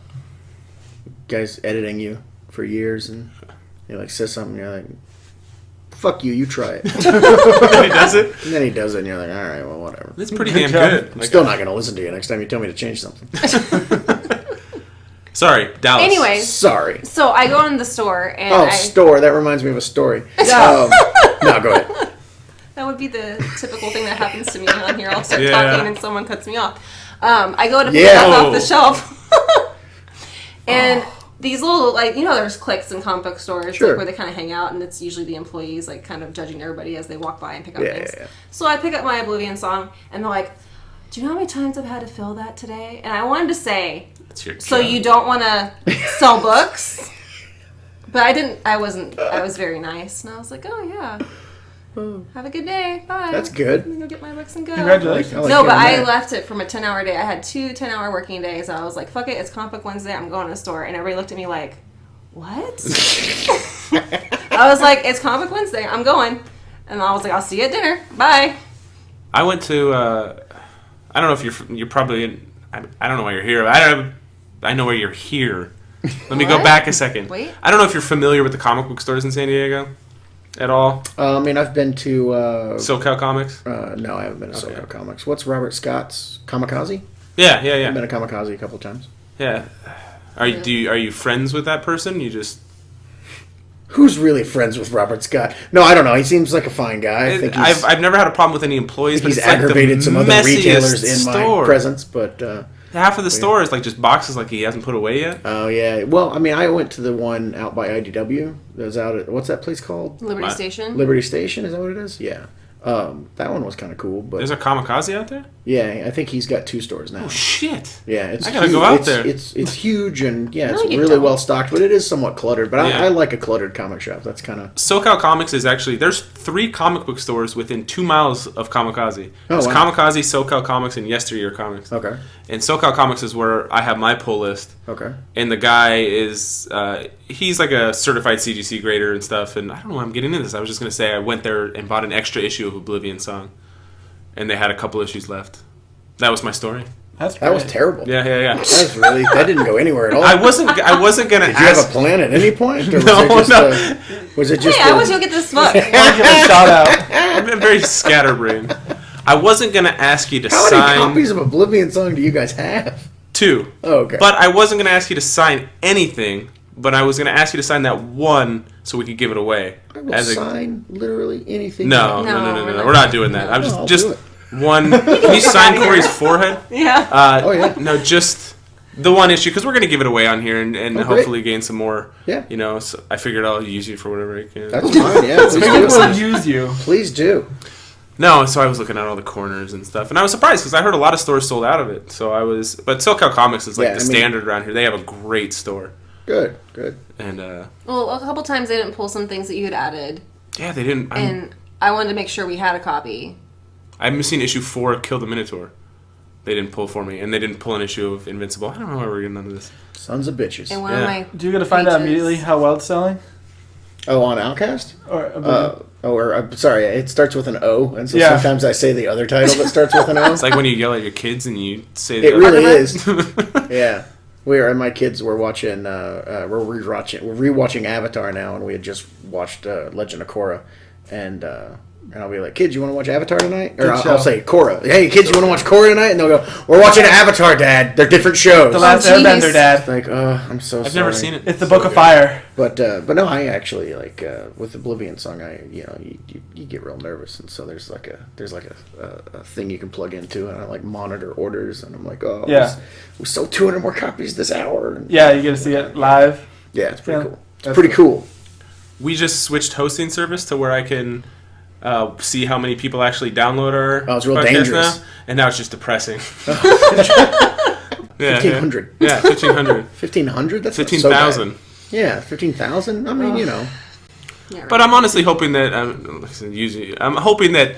Guys editing you for years, and he like says something, and you're like, "Fuck you, you try it." And he does it. And then he does it, and you're like, "All right, well, whatever." It's pretty Good damn job. good. I'm Like, still not going to listen to you next time you tell me to change something. sorry, Dallas. Anyways, Sorry. so I go into the store and Oh, store. That reminds me of a story. No, go ahead. that would be the typical thing that happens to me on here. I'll start Yeah. talking and someone cuts me off. I go to pick Yeah. it up off Oh. the shelf, and these little, like, there's cliques in comic book stores, Sure. like, where they kind of hang out, and it's usually the employees, like, kind of judging everybody as they walk by and pick up Yeah, things. yeah, yeah. So I pick up my Oblivion Song, and they're like, "Do you know how many times I've had to fill that today?" And I wanted to say, It's your "So job. you don't want to sell books?" But I didn't. I was very nice, and I was like, "Oh yeah, have a good day. Bye." That's good. I'm gonna go get my books and go. Congratulations. I like No, but hearing I that. left it from a 10-hour day. I had 2 10-hour working days. I was like, "Fuck it, it's Comic Book Wednesday. I'm going to the store." And everybody looked at me like, "What?" I was like, "It's Comic Book Wednesday. I'm going." And I was like, "I'll see you at dinner. Bye." I went to. I don't know if you're probably. I don't know why you're here. I know why you're here. Let me go What? back a second. Wait. I don't know if you're familiar with the comic book stores in San Diego at all. I mean, I've been to. SoCal Comics. No, I haven't been to Okay. SoCal Comics. What's Robert Scott's Kamikaze? Yeah. I've been to Kamikaze a couple times. Yeah. Are you friends with that person? You just. Who's really friends with Robert Scott? No, I don't know. He seems like a fine guy. I think he's, I've never had a problem with any employees, but he's it's like aggravated the some other messiest retailers in store. my presence, but Half of the store is like just boxes like he hasn't put away yet. oh yeah. Well, I mean, I went to the one out by IDW. That was out at what's that place called? Liberty What? Station. Liberty Station. Is that what it is? Yeah. That one was kind of cool, but There's a Kamikaze out there? yeah, I think he's got 2 stores now. Oh shit! Yeah, it's I gotta huge. go out it's, there. It's huge and yeah, No, it's you really don't. well stocked, but it is somewhat cluttered. But Yeah. I like a cluttered comic shop. That's kind of SoCal Comics is actually there's 3 comic book stores within 2 miles of Kamikaze. Oh, There's wow. Kamikaze, SoCal Comics, and Yesteryear Comics. okay. And SoCal Comics is where I have my pull list. Okay. And the guy is he's like a certified CGC grader and stuff. And I don't know why I'm getting into this. I was just gonna say I went there and bought an extra issue of Oblivion Song, and they had a couple issues left. That was my story. That's That was great. terrible. Yeah. That was really that didn't go anywhere at all. I wasn't gonna Did you have ask. a plan at any point, or was No, it just no. was it just Hey, I want you to get this book. I want to give a shout out. I've been very scatterbrained. I wasn't gonna ask you to how many sign copies of Oblivion Song do you guys have? 2. Oh, okay. But I wasn't going to ask you to sign anything, but I was going to ask you to sign that one so we could give it away. I will sign literally anything. No, No, we're not doing that. I'm No, I'll just do it. one. Can you sign Corey's forehead? Yeah. Oh, yeah. No, just the one issue because we're going to give it away on here and great. hopefully gain some more. Yeah. So I figured I'll use you for whatever I can. That's fine. Yeah, please People do. will use you. Please do. No, so I was looking at all the corners and stuff, and I was surprised because I heard a lot of stores sold out of it. But SoCal Comics is like Yeah, the I mean- standard around here. They have a great store. Good. And Well, a couple times they didn't pull some things that you had added, yeah, they didn't. and I wanted to make sure we had a copy. I'm missing issue 4, Kill the Minotaur. They didn't pull for me, and they didn't pull an issue of Invincible. I don't know why we're getting into this. Sons of bitches. And one of my Do you get to find out pages- immediately how well it's selling? Oh, on Outcast? Or Sorry, it starts with an O, and so Yeah. sometimes I say the other title that starts with an O. It's like when you yell at your kids and you say the It other- really is. Yeah. My kids were watching, we're rewatching Avatar now, and we had just watched Legend of Korra, and I'll be like, kids, you want to watch Avatar tonight? Or I'll say Korra. Hey, kids, you want to watch Korra tonight? And they'll go, we're watching Avatar, Dad. They're different shows. The Last jeez. Airbender, Dad. Like, I'm so sorry. I've never seen it. It's the Book of Fire. But no, I actually like with Oblivion Song. You get real nervous, and so there's like a thing you can plug into, and I like monitor orders, and I'm like, Yeah. we sold 200 more copies this hour. And, Yeah, you get to see it live. yeah, it's pretty Yeah. cool. It's That's pretty cool. We just switched hosting service to where I can see how many people actually download our Oh, it's real podcast dangerous. now, and now it's just depressing. 1,500. Yeah, 1,500. 1,500. That's not so 15,000. bad. Yeah, 15,000. I mean, Yeah, right. But I'm honestly hoping that I'm hoping that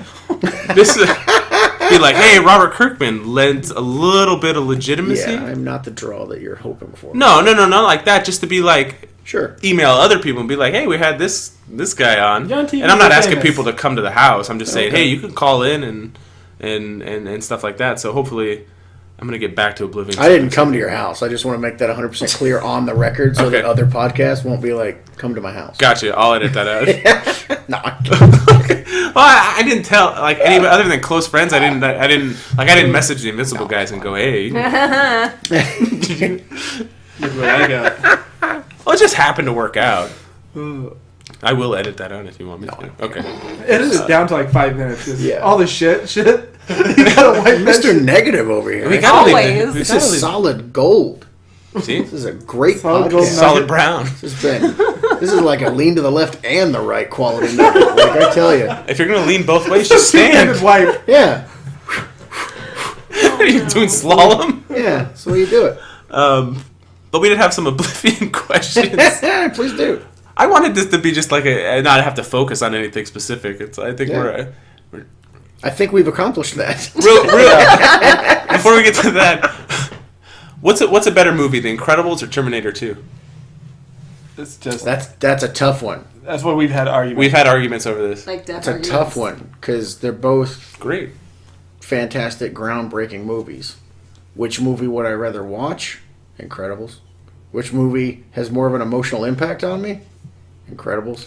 this be like, hey, Robert Kirkman lends a little bit of legitimacy. Yeah, I'm not the draw that you're hoping for. No, not like that. Just to be like, Sure. email other people and be like, hey, we had this guy on, You're on TV, and I'm not you're asking famous. people to come to the house. I'm just saying, Okay. hey, you can call in and stuff like that. So hopefully, I'm gonna get back to Oblivion. I didn't come to your house. I just want to make that 100% clear on the record so that Okay. other podcasts won't be like, come to my house. Gotcha. I'll edit that out. No, Well, I didn't tell like anybody other than close friends. I didn't message the Invincible guys and go, hey. Well, it just happened to work out. I will edit that out if you want me to. Okay. It is down to like 5 minutes. 'Cause Yeah. all the shit. You gotta wipe that Mr. shit. Negative over here. We gotta Always. leave. This is solid gold. See, This is a great Solid gold podcast. solid brown. This is like a lean to the left and the right quality nugget. Like I tell you. If you're gonna lean both ways, just stand. Two-handed wipe. Yeah. Are you doing slalom? Yeah. That's the way you do it. But we did have some Oblivion questions. Please do. I wanted this to be just like not have to focus on anything specific. I think Yeah. we're I think we've accomplished that. real. Before we get to that, what's a better movie, The Incredibles or Terminator 2? It's just That's a tough one. that's what we've had arguments. We've had arguments over this. Like death It's a arguments. tough one because they're both Great. fantastic, groundbreaking movies. Which movie would I rather watch? Incredibles. Which movie has more of an emotional impact on me? Incredibles.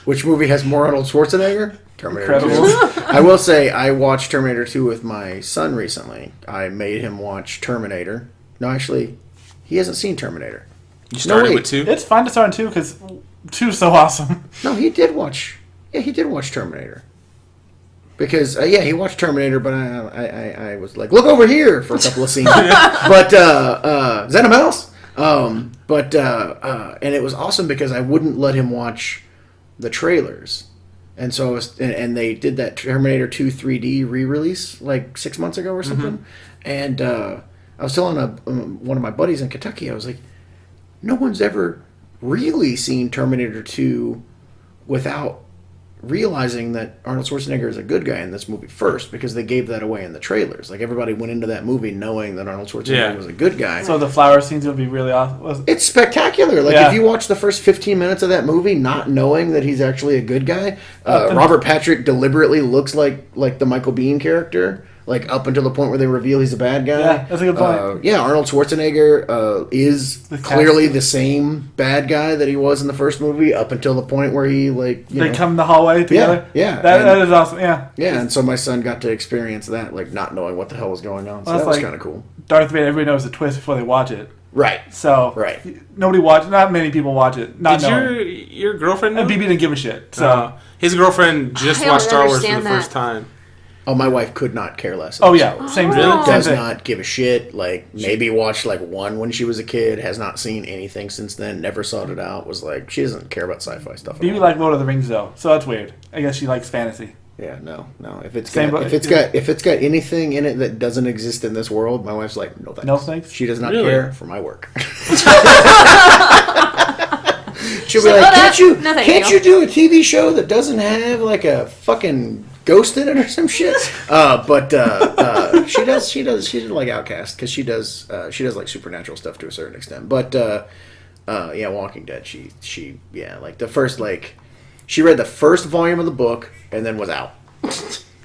Which movie has more Arnold Schwarzenegger? Terminator 2. Incredibles. I will say I watched Terminator 2 with my son recently. I made him watch Terminator. No, actually, he hasn't seen Terminator. You started wait. with 2? It's fun to start on 2 because 2's so awesome. No, he did watch. Yeah, he did watch Terminator. Because he watched Terminator, but I was like, look over here for a couple of scenes. But is that a mouse? And it was awesome because I wouldn't let him watch the trailers, and so I was, and they did that Terminator 2 3D re-release like 6 months ago or something, and I was telling one of my buddies in Kentucky, I was like, no one's ever really seen Terminator 2 without realizing that Arnold Schwarzenegger is a good guy in this movie first, because they gave that away in the trailers. Like, everybody went into that movie knowing that Arnold Schwarzenegger was a good guy. So the flower scene's gonna be really awesome. It's spectacular. Like, Yeah. if you watch the first 15 minutes of that movie not knowing that he's actually a good guy, Robert Patrick deliberately looks like the Michael Biehn character, like, up until the point where they reveal he's a bad guy. Yeah, that's a good point. Arnold Schwarzenegger is The clearly cast. the same bad guy that he was in the first movie, up until the point where he, like, you They know. come in the hallway together. yeah, That and- is awesome. Yeah. Yeah, and so my son got to experience that, like, not knowing what the hell was going on. So Well, that that's was like- kind of cool. Darth Vader. Everybody knows the twist before they watch it. Right. So Right. nobody watch. Not many people watch it. Not Did knowing. your girlfriend know? And BB didn't give a shit. So His girlfriend just I don't watched Star Wars for the understand first that. time. Oh, my wife could not care less. oh yeah, same Really? same Does thing. not give a shit. Like, maybe watched like one when she was a kid. Has not seen anything since then. Never sought it out. Was like, she doesn't care about sci-fi stuff. At BB all. like Lord of the Rings though, so that's weird. I guess she likes fantasy. Yeah, no. If it's Same got, boat. if it's got anything in it that doesn't exist in this world, my wife's like, no thanks. No thanks? She does not Really? care for my work. She'll be like, "Oh, can't you do a TV show that doesn't have like a fucking ghost in it or some shit? But she does like Outcast because she does like supernatural stuff to a certain extent. But yeah, Walking Dead. She like the first she read the first volume of the book and then was out.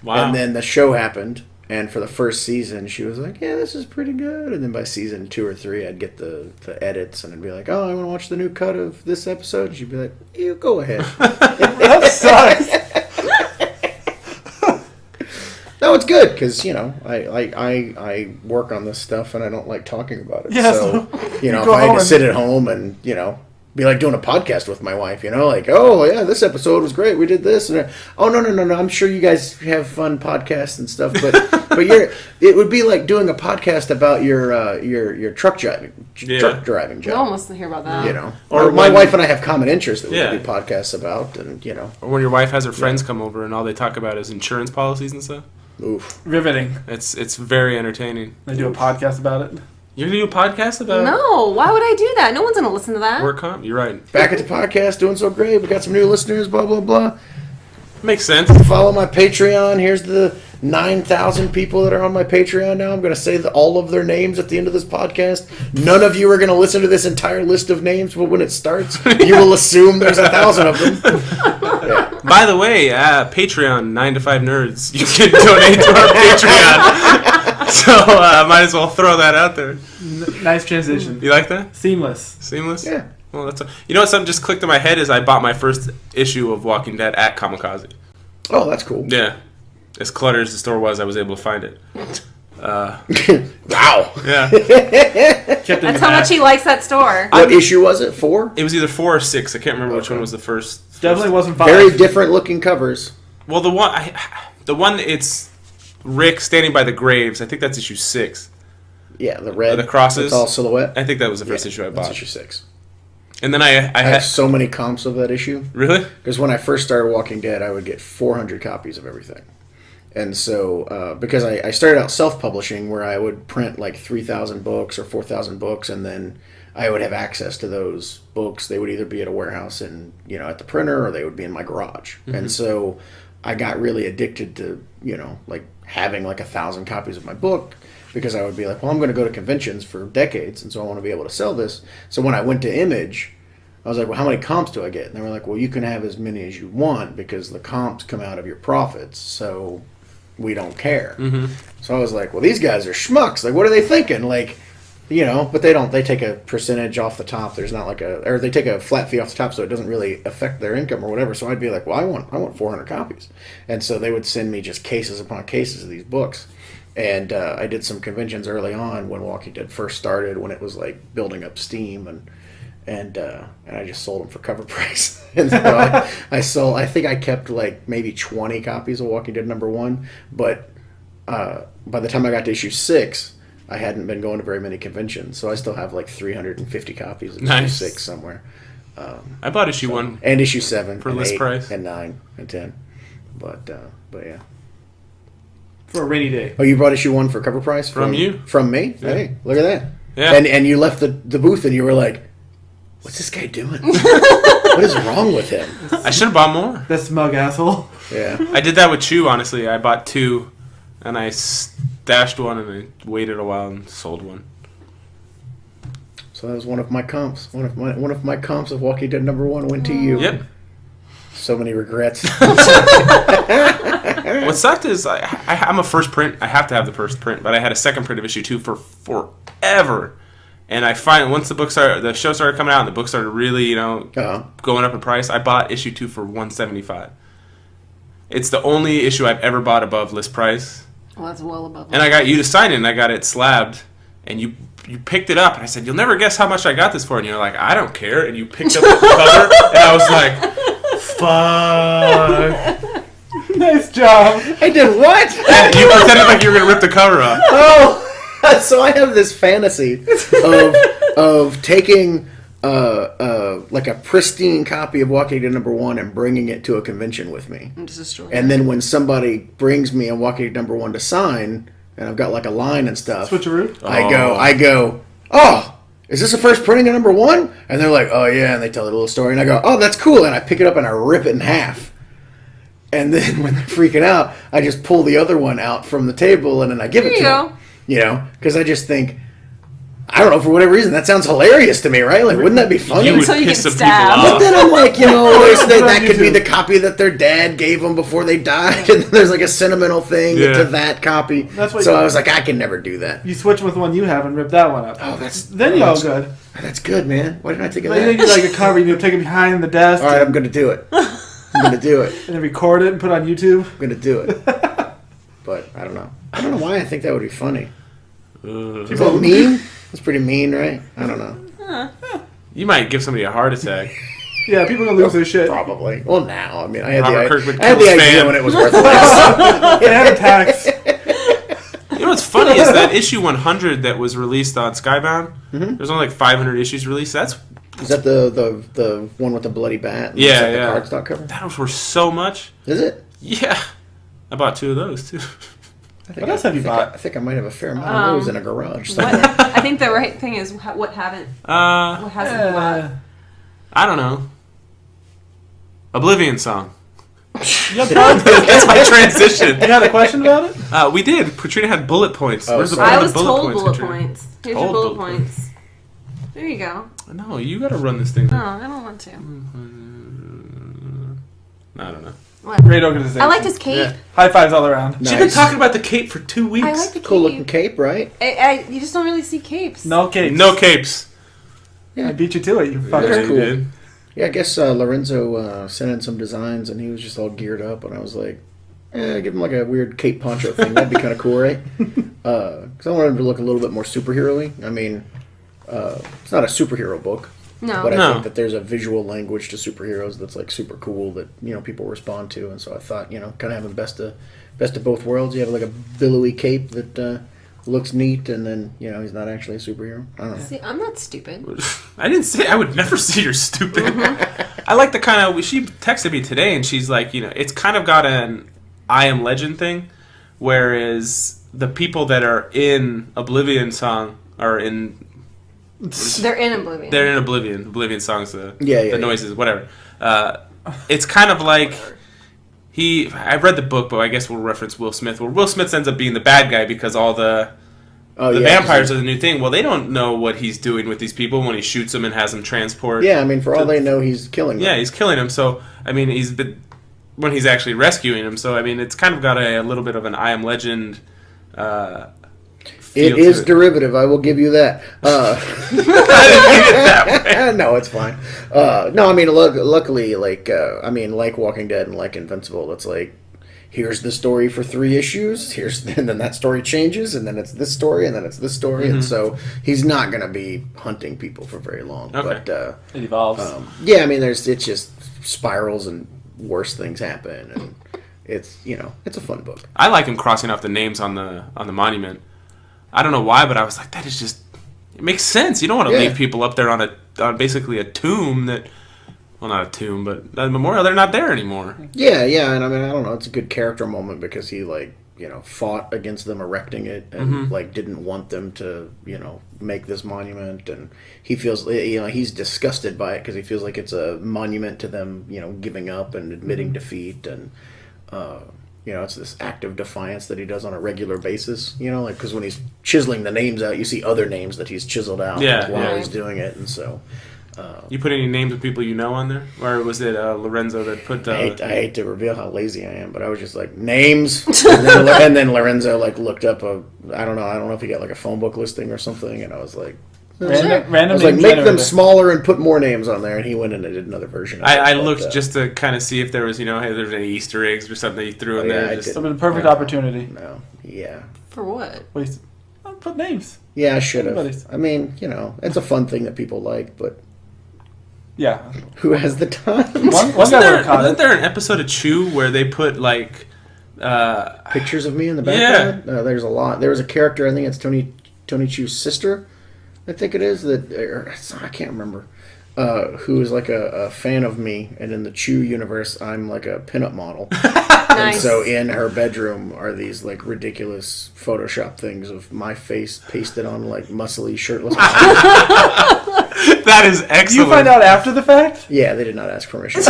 Wow. And then the show happened, and for the first season, she was like, "Yeah, this is pretty good." And then by season 2 or 3, I'd get the edits, and I'd be like, "Oh, I want to watch the new cut of this episode." And she'd be like, "You go ahead." That sucks. No, it's good because I work on this stuff, and I don't like talking about it. Yeah, so you if go I had home to and- sit at home and be like doing a podcast with my wife, like, oh yeah, this episode was great. We did this, and oh no, I'm sure you guys have fun podcasts and stuff, but it would be like doing a podcast about your truck driving Yeah. job. No one wants to hear about that. Or Or my when- wife and I have common interests that we Yeah. do podcasts about, and Or when your wife has her friends come over and all they talk about is insurance policies and stuff. oof. Riveting. It's very entertaining. They do a podcast about it. You're gonna do a podcast about No, why would I do that? No one's gonna listen to that. work comp? You're right. Back at the podcast, doing so great. We got some new listeners. Blah blah blah. Makes sense. Follow my Patreon. Here's the 9,000 people that are on my Patreon now. I'm going to say all of their names at the end of this podcast. None of you are going to listen to this entire list of names, but when it starts, you will assume there's 1,000 of them. Yeah. By the way, Patreon 9 to 5 Nerds, you can donate to our Patreon. So might as well throw that out there. Nice transition. You like that? Seamless. Seamless. Yeah. Well, you know what? Something just clicked in my head is I bought my first issue of Walking Dead at Kamikaze. Oh, that's cool. Yeah. As cluttered as the store was, I was able to find it. Wow. Yeah. Kept in That's the how back. much he likes that store. What issue was it? 4? It was either 4 or 6. I can't remember which Okay. one was the first. Definitely wasn't 5. Very different looking covers. Well, the one it's Rick standing by the graves. I think that's issue 6. Yeah, the red. The crosses. It's all silhouette. I think that was the first Yeah, issue I that's bought. issue 6. And then I I had have so many comps of that issue. really. Because when I first started Walking Dead, I would get 400 copies of everything. And so, because I started out self-publishing, where I would print like 3,000 books or 4,000 books, and then I would have access to those books. They would either be at a warehouse and at the printer, or they would be in my garage. Mm-hmm. And so, I got really addicted to like having like 1,000 copies of my book, because I would be like, well, I'm going to go to conventions for decades, and so I want to be able to sell this. So when I went to Image, I was like, well, how many comps do I get? And they were like, well, you can have as many as you want, because the comps come out of your profits, so we don't care. Mm-hmm. So I was like, well, these guys are schmucks. Like, what are they thinking? Like, but they don't. They take a percentage off the top. There's not like or they take a flat fee off the top, so it doesn't really affect their income or whatever. So I'd be like, well, I want 400 copies. And so they would send me just cases upon cases of these books. And I did some conventions early on when Walking Dead first started, when it was like building up steam, and I just sold them for cover price. And so I think I kept like maybe 20 copies of Walking Dead #1, but by the time I got to issue 6, I hadn't been going to very many conventions, so I still have like 350 copies of Nice. issue 6 somewhere. I bought issue 1. And issue 7 For and list 8 price. and 9 and 10. But yeah. For a rainy day. Oh, you brought issue 1 for cover price From you. From me? Yeah. Hey, look at that. Yeah. And you left the booth and you were like, "What's this guy doing? What is wrong with him?" I should have bought more. That smug asshole. Yeah. I did that with Chew, honestly. I bought 2, and I stashed one, and I waited a while and sold one. So that was one of my comps. One of my comps of Walking Dead #1 went to you. Yep. So many regrets. What sucked is I'm a first print. I have to have the first print, but I had a second print of issue 2 for forever. And I find once the show started coming out, and the book started really, Uh-huh. going up in price. I bought issue 2 for $175. It's the only issue I've ever bought above list price. Well, that's well above. And I got you to sign it, and I got it slabbed, and you picked it up, and I said, "You'll never guess how much I got this for." And you're like, "I don't care." And you picked up the cover, and I was like, "Fuck." Nice job. I did what? And you pretended like you were gonna rip the cover off. Oh, so I have this fantasy of taking like a pristine copy of Walking Dead #1 and bringing it to a convention with me. And just destroy And then when somebody brings me a Walking Dead #1 to sign, and I've got like a line and stuff, Switcheroo? I go, oh, is this the first printing of #1? And they're like, oh yeah, and they tell a little story, and I go, oh, that's cool, and I pick it up and I rip it in half. And then when they're freaking out, I just pull the other one out from the table and then I give it to them. You know, because I just think, I don't know, for whatever reason, that sounds hilarious to me, right? Like, wouldn't that be funny? You would Until you piss get some people stabbed. off. But then I'm like, you know, that could be the copy that their dad gave them before they died, and there's like a sentimental thing to that copy. That's what so I was like, I can never do that. You switch with the one you have and rip that one up. Oh, then you're all good. That's good, man. Why didn't I think of Like, that? you get like a cover, you take it behind the desk. All right, I'm going to do it. I'm going to do it. And then record it and put it on YouTube. I'm going to do it. But I don't know. I don't know why I think that would be funny. Is that mean? That's pretty mean, right? I don't know. You might give somebody a heart attack. Yeah, people are going to lose their shit. Probably. Well, now. I mean, I had Robert the Kirkman idea fan. when it was worthless. They had attacks. You know what's funny is that issue 100 that was released on Skybound. There's only like 500 issues released. Is that the one with the bloody bat? Yeah, like yeah. The cardstock cover? that was worth so much. Is it? Yeah, I bought 2 of those too. What else have you bought? I think I might have a fair amount of those in a garage. What, I think the right thing is what hasn't you bought? I don't know. Oblivion Song. That's my transition. You had a question about it? We did. Katrina had bullet points. Oh, Where's the sorry. I bullet was told points, bullet Katrina? points. Here's Told your bullet bullet points. There you go. No, you got to run this thing. No, I don't want to. I don't know. What? Great organization. I liked his cape. Yeah. High fives all around. Nice. She's been talking about the cape for 2 weeks. I like the cape. Cool looking cape, right? You just don't really see capes. No capes. No capes. I beat you to it, you Yeah, fucker. That's you cool. did. Yeah, I guess Lorenzo sent in some designs, and he was just all geared up, and I was like, give him like a weird cape poncho thing. That'd be kind of cool, right? Because I wanted him to look a little bit more superhero-y. I mean, it's not a superhero book, No. but I No. think that there's a visual language to superheroes that's like super cool that, you know, people respond to, and so I thought, you know, kind of having best of both worlds. You have like a billowy cape that looks neat, and then, you know, he's not actually a superhero. I don't know. See, I'm not stupid. I didn't say I would never say you're stupid. I like the kind of. She texted me today, and she's like, you know, it's kind of got an I Am Legend thing, whereas the people that are in Oblivion Song are in. They're in Oblivion. They're in Oblivion. Oblivion Song's the Yeah. noises, whatever. It's kind of like I've read the book, but I guess we'll reference Will Smith. Where Will Smith ends up being the bad guy because all the vampires are the new thing. Well, they don't know what he's doing with these people when he shoots them and has them transport. Yeah, I mean, for all they know, he's killing them. Yeah, he's killing them. So, I mean, when he's actually rescuing them. So, I mean, it's kind of got a little bit of an I Am Legend feel It is to it. derivative, I will give you that. I didn't mean it that way. No, it's fine. No, I mean, luckily, like Walking Dead and like Invincible, it's like, here's the story for 3 issues, and then that story changes, and then it's this story, and then it's this story, and so he's not going to be hunting people for very long. Okay. But, It evolves. yeah, I mean, it's just spirals and worse things happen, and it's, you know, it's a fun book. I like him crossing off the names on the monument. I don't know why, but I was like, that is just. It makes sense. You don't want to Yeah. leave people up there on basically a tomb that. Well, not a tomb, but a memorial. They're not there anymore. Yeah, and I mean, I don't know, it's a good character moment because he, like, you know, fought against them erecting it and, like, didn't want them to, you know, make this monument, and he feels, you know, he's disgusted by it because he feels like it's a monument to them, you know, giving up and admitting defeat, and, you know, it's this act of defiance that he does on a regular basis, you know, like, because when he's chiseling the names out, you see other names that he's chiseled out while he's doing it, and so... You put any names of people you know on there? Or was it Lorenzo that put... I hate to reveal how lazy I am, but I was just like, names, and then Lorenzo like looked up I don't know if he got like a phone book listing or something, and I was like, Random I was like, name make them generator. smaller and put more names on there, and he went in and did another version of it. I but, looked just to kind of see if there was, you know, hey, there's any Easter eggs or something that you threw in yeah, there. I Just, did. It's been a perfect No. opportunity. No, yeah. For what? Waste. Oh, put names. Yeah, I should Everybody's- have. I mean, you know, it's a fun thing that people like, but Yeah. who has the time? One guy wasn't would have caught wasn't it. there an episode of Chew where they put, like... Pictures of me in the background? There's a lot. There was a character, I think it's Tony Chu's sister, I think it is that I can't remember. Who is like a fan of me, and in the Chew universe, I'm like a pinup model. And so in her bedroom are these like ridiculous Photoshop things of my face pasted on like muscly shirtless body. That is excellent. You find out after the fact? Yeah, they did not ask permission.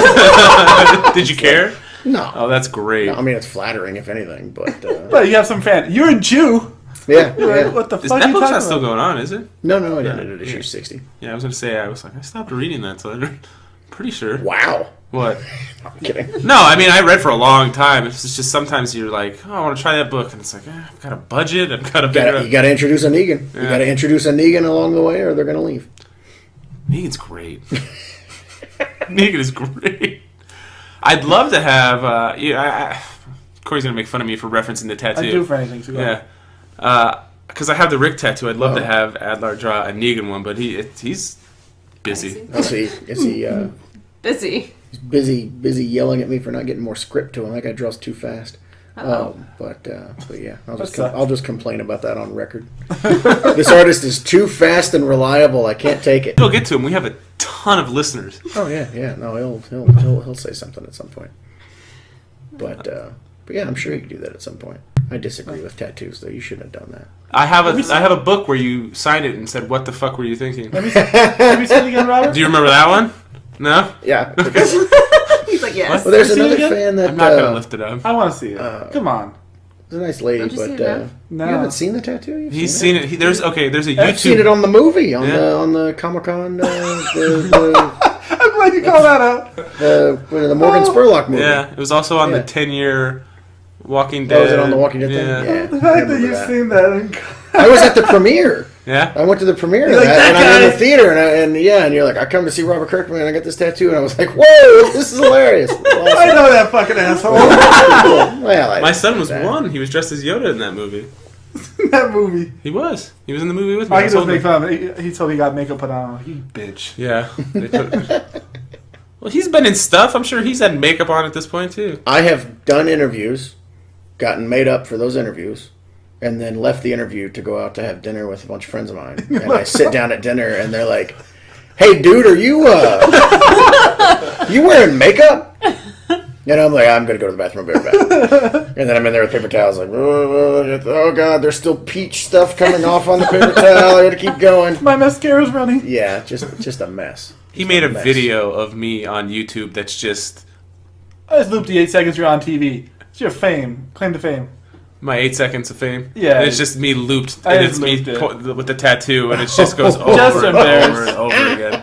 Did you care? No. Oh, that's great. No, I mean, it's flattering, if anything, but... But you have some fan. You're in Chew. Yeah. What the fuck That are you book's talking not still about? going on, is it? No, I did it at issue 60. Yeah, I was going to say, I stopped reading that, so I'm pretty sure. Wow. What? I'm kidding. No, I mean, I read for a long time. It's just sometimes you're like, oh, I want to try that book. And it's like, I've got a budget. I've got a You got to introduce a Negan. You got to introduce a Negan along the way, or they're going to leave. Negan's great. Negan is great. I'd love to have, Corey's going to make fun of me for referencing the tattoo. I do for anything. So Yeah. Because I have the Rick tattoo. I'd love to have Adlar draw a Negan one, but he's busy. Let's see. Is he... Busy. He's busy yelling at me for not getting more script to him. That guy draws too fast. But yeah, I'll just complain about that on record. This artist is too fast and reliable. I can't take it. We'll get to him. We have a ton of listeners. Oh yeah. No, he'll say something at some point. But yeah, I'm sure he could do that at some point. I disagree with tattoos, though. You shouldn't have done that. I have a book where you signed it and said, "What the fuck were you thinking?" Have you seen it again, Robert? Do you remember that one? No. Yeah. He's like, yes. Well, there's Have you seen another it again? fan that I'm not gonna lift it up. I want to see it. Come on. It's a nice lady, Don't you see but it, No. you haven't seen the tattoo. You've He's seen it. There's a YouTube. I've seen it on the movie on Yeah. the Comic-Con. I'm glad you called that out. The Morgan Spurlock movie. Yeah, it was also on Yeah. the 10-year Walking Oh, Dead. was it on the Walking Dead Yeah. thing? Yeah. The I fact that remember you've that. seen that. I was at the premiere. Yeah. I went to the premiere You're like, of "That and I'm in guy." the theater, and you're like, I come to see Robert Kirkman, and I got this tattoo, and I was like, whoa, this is hilarious. I know that fucking asshole. Well, My son was that. 1. He was dressed as Yoda in that movie. That movie. He was. He was in the movie with me. I I can told just make him. fun of him. He told me he got makeup put on. You bitch. Yeah. They put- well, he's been in stuff. I'm sure he's had makeup on at this point too. I have done interviews, gotten made up for those interviews, and then left the interview to go out to have dinner with a bunch of friends of mine. And I sit down at dinner, and they're like, "Hey, dude, are you you wearing makeup?" And I'm like, "I'm gonna go to the bathroom. I'll be right back." And then I'm in there with paper towels, like, "Oh god, there's still peach stuff coming off on the paper towel. I gotta keep going." My mascara's running. Yeah, just a mess. He made a mess. video of me on YouTube that's just I just looped the 8 seconds you're on TV. It's your fame. Claim to fame. my 8 seconds of fame. Yeah. And it's just me looped. I And just it's me looped it. with the tattoo, and it just goes over Just and embarrassed. over and over again.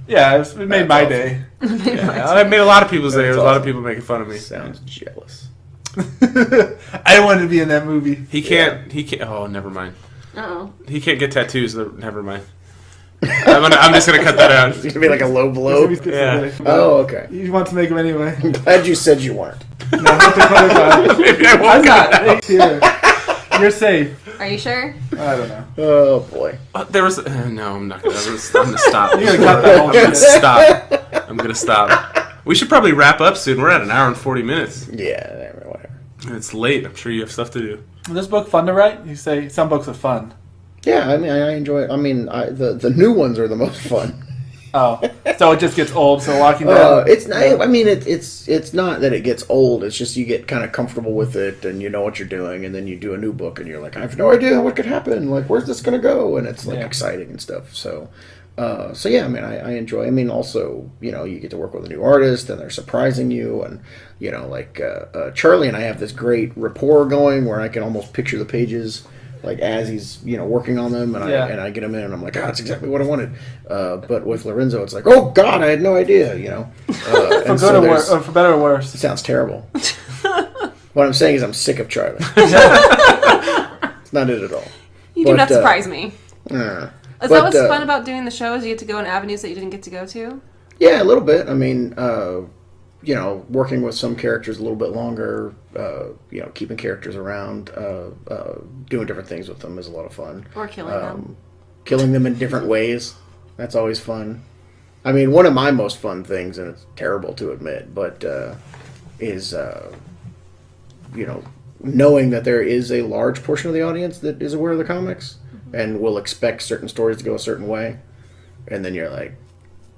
Yeah, it made my awesome. day. Yeah, I made a lot of people's day. There was a lot of awesome. people making fun of me. Sounds jealous. I wanted to be in that movie. He can't. Oh, never mind. Uh-oh. He can't get tattoos. Never mind. I'm just gonna cut that out. It's gonna be like a low This blow. movie's good Yeah. someday. Oh, okay. You want to make him anyway. I'm glad you said you weren't. No, have to clarify. Maybe I I'm won't cut not. it out. Here. You're safe. Are you sure? I don't know. Oh boy. There was no. I'm not gonna. I'm gonna stop. You're gonna cut that whole I'm gonna shit. stop. I'm gonna stop. We should probably wrap up soon. We're at 1 hour and 40 minutes. Yeah, whatever. It's late. I'm sure you have stuff to do. Is this book fun to write? You say some books are fun. Yeah, I mean, I enjoy it. I mean, the new ones are the most fun. Oh, so it just gets old. So Walking Dead. It's not. I mean, it's not that it gets old. It's just you get kind of comfortable with it, and you know what you're doing, and then you do a new book, and you're like, I have no idea what could happen. Like, where's this gonna go? And it's like Yeah. exciting and stuff. So yeah, I mean, I enjoy. I mean, also, you know, you get to work with a new artist, and they're surprising you, and you know, like Charlie and I have this great rapport going where I can almost picture the pages. Like as he's working on them, and Yeah. I get him in, and I'm like, that's exactly what I wanted. But with Lorenzo, it's like, oh God, I had no idea. For And good or there's- worse, or for better or worse. It sounds terrible. What I'm saying is I'm sick of Charlie. It's not it at all. You do But, not surprise me. Is But, that what's fun about doing the show? Is you get to go in avenues that you didn't get to go to? Yeah, a little bit. I mean, working with some characters a little bit longer, keeping characters around, doing different things with them is a lot of fun. Or killing them? Killing them in different ways. That's always fun. I mean, one of my most fun things, and it's terrible to admit, but is, knowing that there is a large portion of the audience that is aware of the comics, and we'll expect certain stories to go a certain way, and then you're like,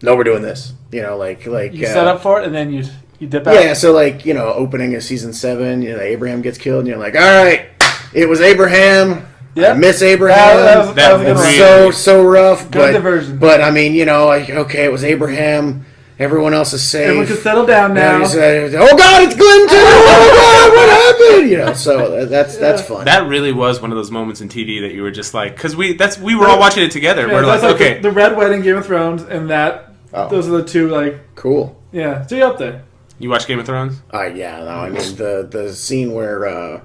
no, we're doing this. Like You set up for it, and then you dip out. Yeah, so opening of season 7, Abraham gets killed, and you're like, all right, it was Abraham. Yeah. I miss Abraham. That was a good one. It's so rough. Good diversion. But I mean, okay, it was Abraham. Everyone else is safe. Everyone can settle down now. Oh God, it's Glenn too! Oh God, what happened? So that's fun. That really was one of those moments in TV that you were just like, because we were all watching it together. Yeah, we're like, okay, the Red Wedding, Game of Thrones, and that. Oh. Those are the two cool. Yeah, so you're up there. you watch Game of Thrones? Yeah, no, I mean the scene where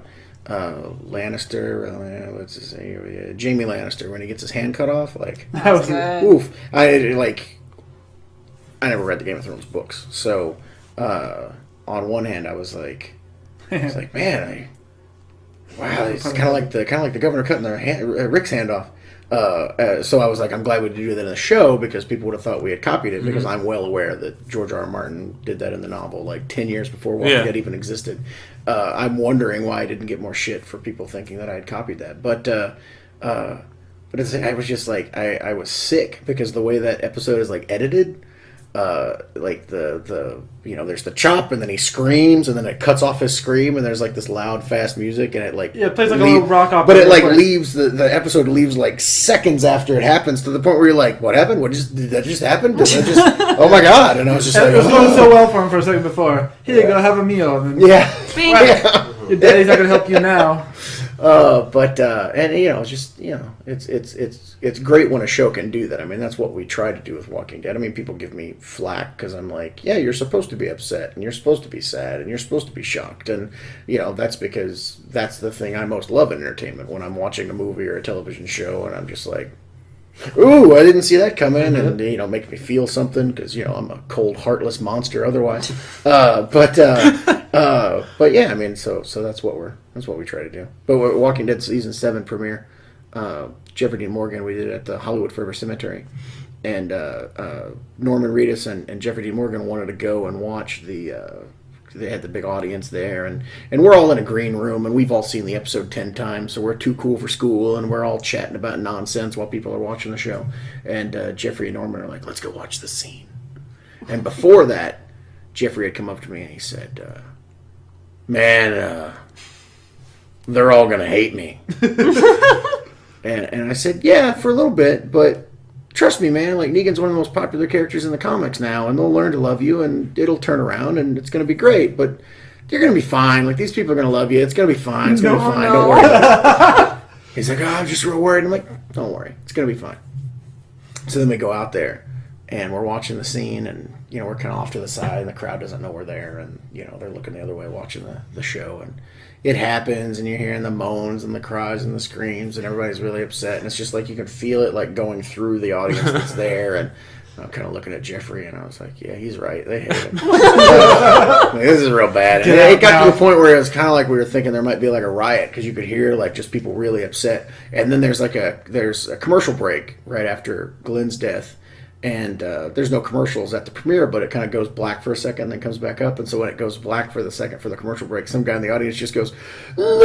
Lannister, what's his name? Jamie Lannister, when he gets his hand cut off, That was good. oof. I never read the Game of Thrones books, so on one hand, I was like, man, wow, it's kind of like the governor cutting Rick's hand off. So I was like, I'm glad we did do that in the show because people would have thought we had copied it because I'm well aware that George R. R. Martin did that in the novel 10 years before Walking Dead even existed. I'm wondering why I didn't get more shit for people thinking that I had copied that. But I was just like, I was sick because the way that episode is edited, there's the chop and then he screams and then it cuts off his scream and there's this loud fast music and it it plays like a little rock opera, but it leaves the episode leaves seconds after it happens to the point where you're like, what happened? Did that just happen? Did that just oh my God. And I was just it was going so well for him for a second before. Here you go, have a meal. And then, your daddy's not gonna help you now. It's great when a show can do that. I mean, that's what we try to do with Walking Dead. I mean, people give me flack because I'm like, yeah, you're supposed to be upset and you're supposed to be sad and you're supposed to be shocked, and that's because that's the thing I most love in entertainment, when I'm watching a movie or a television show and I'm just like, ooh, I didn't see that coming, and make me feel something because I'm a cold, heartless monster otherwise. But yeah, I mean, so that's what we try to do. But Walking Dead season 7 premiere, Jeffrey Dean Morgan, we did it at the Hollywood Forever Cemetery, and Norman Reedus and Jeffrey Dean Morgan wanted to go and watch they had the big audience there, and we're all in a green room, and we've all seen the episode 10 times, so we're too cool for school, and we're all chatting about nonsense while people are watching the show. And Jeffrey and Norman are like, let's go watch the scene. And before that, Jeffrey had come up to me and he said, man, they're all going to hate me. and I said, yeah, for a little bit, but trust me, man, Negan's one of the most popular characters in the comics now, and they'll learn to love you, and it'll turn around, and it's going to be great, but you're going to be fine. These people are going to love you. It's going to be fine. It's going to be fine. Don't worry about it. He's like, I'm just real worried. I'm like, don't worry. It's going to be fine. So then we go out there, and we're watching the scene, and, we're kind of off to the side, and the crowd doesn't know we're there, and, they're looking the other way watching the show, and it happens, and you're hearing the moans and the cries and the screams, and everybody's really upset, and it's just you can feel it going through the audience that's there, and I'm kind of looking at Jeffrey, and I was like, yeah, he's right, they hate him. This is real bad. And it got to the point where it was kind of we were thinking there might be a riot, because you could hear just people really upset, and then there's a commercial break right after Glenn's death, and there's no commercials at the premiere, but it kind of goes black for a second and then comes back up, and so when it goes black for the second for the commercial break, some guy in the audience just goes, no!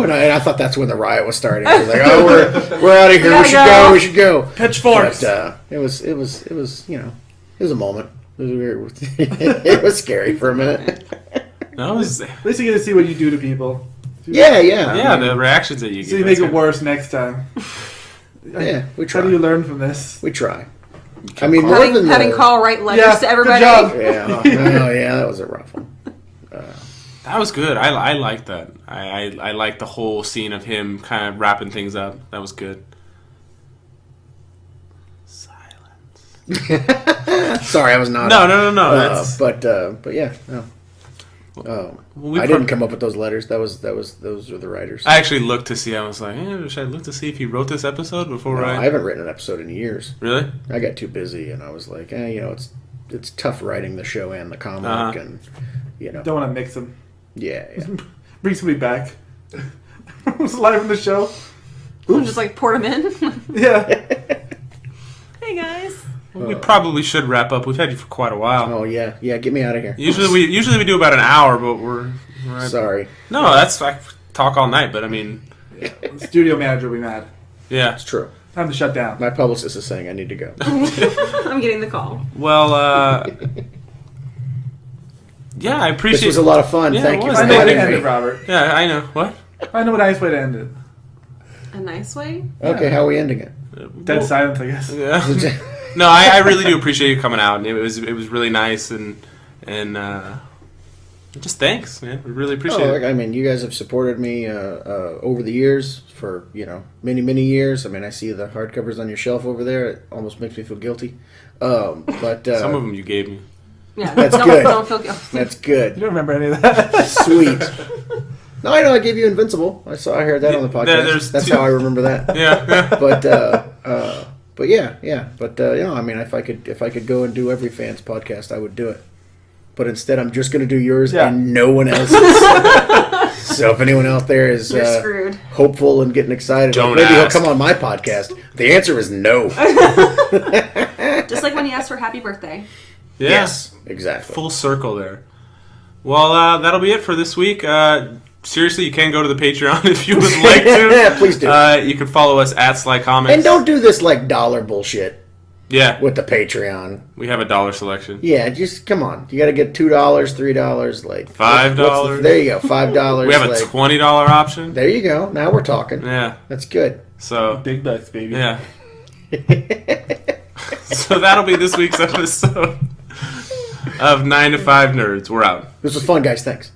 And I thought that's when the riot was starting. I was like, oh, we're out of here, we should go. Pitchforks. But it was it was a moment. It was scary for a minute. That was, At least you get to see what you do to people. yeah, the reactions that you get. So you make it worse next time. Yeah, we try. How do you learn from this? We try. I mean, more than having Carl write letters to everybody. Good job. Yeah, that was a rough one. That was good. I liked that. I liked the whole scene of him kind of wrapping things up. That was good. Silence. Sorry, I was not. No. But yeah, no. I didn't come up with those letters. Those were the writers. I actually looked to see. I was like, should I look to see if he wrote this episode before I haven't written an episode in years. Really? I got too busy, and I was like, it's tough writing the show and the comic, and Don't want to mix them. Yeah. Bring somebody back. Was live in the show. Just port him in. Yeah. Hey guys. We probably should wrap up. We've had you for quite a while. Oh yeah, get me out of here. Usually we do about an hour, but we're sorry. No, that's I talk all night. But I mean, The studio manager will be mad. Yeah. It's true. Time to shut down. My publicist is saying I need to go. I'm getting the call. Well, yeah, I appreciate. This was a lot of fun. Yeah, Thank it you was. for I know how to having end it, me. Robert. Yeah, I know. What? I know a nice way to end it. A nice way? Okay, how are we ending it? Dead silence, I guess. Yeah. No, I really do appreciate you coming out, and it was really nice, and just thanks, man. We really appreciate it. I mean, you guys have supported me over the years for many years. I mean, I see the hardcovers on your shelf over there. It almost makes me feel guilty. But Some of them you gave me. Yeah, That's don't, good. Don't feel guilty. That's You good. don't remember any of that. Sweet. No, I know. I gave you Invincible. I heard that on the podcast. There's That's two- how I remember that. Yeah. But yeah. But I mean, if I could go and do every fan's podcast, I would do it. But instead, I'm just going to do yours and no one else's. So if anyone out there is You're screwed. hopeful and getting excited, Don't maybe ask. he'll come on my podcast. The answer is no. Just like when you asked for happy birthday. Yeah. Yes, exactly. Full circle there. Well, that'll be it for this week. Seriously, you can go to the Patreon if you would like to. Please do. You can follow us at Sly Comics. And don't do this like dollar bullshit Yeah, with the Patreon. we have a dollar selection. Yeah, just come on. You got to get $2, $3, like $5. There you go, $5. We have a like, $20 option. There you go. Now we're talking. Yeah. That's good. So Big bucks, baby. yeah. So that'll be this week's episode of 9 to 5 Nerds. We're out. This was fun, guys. Thanks.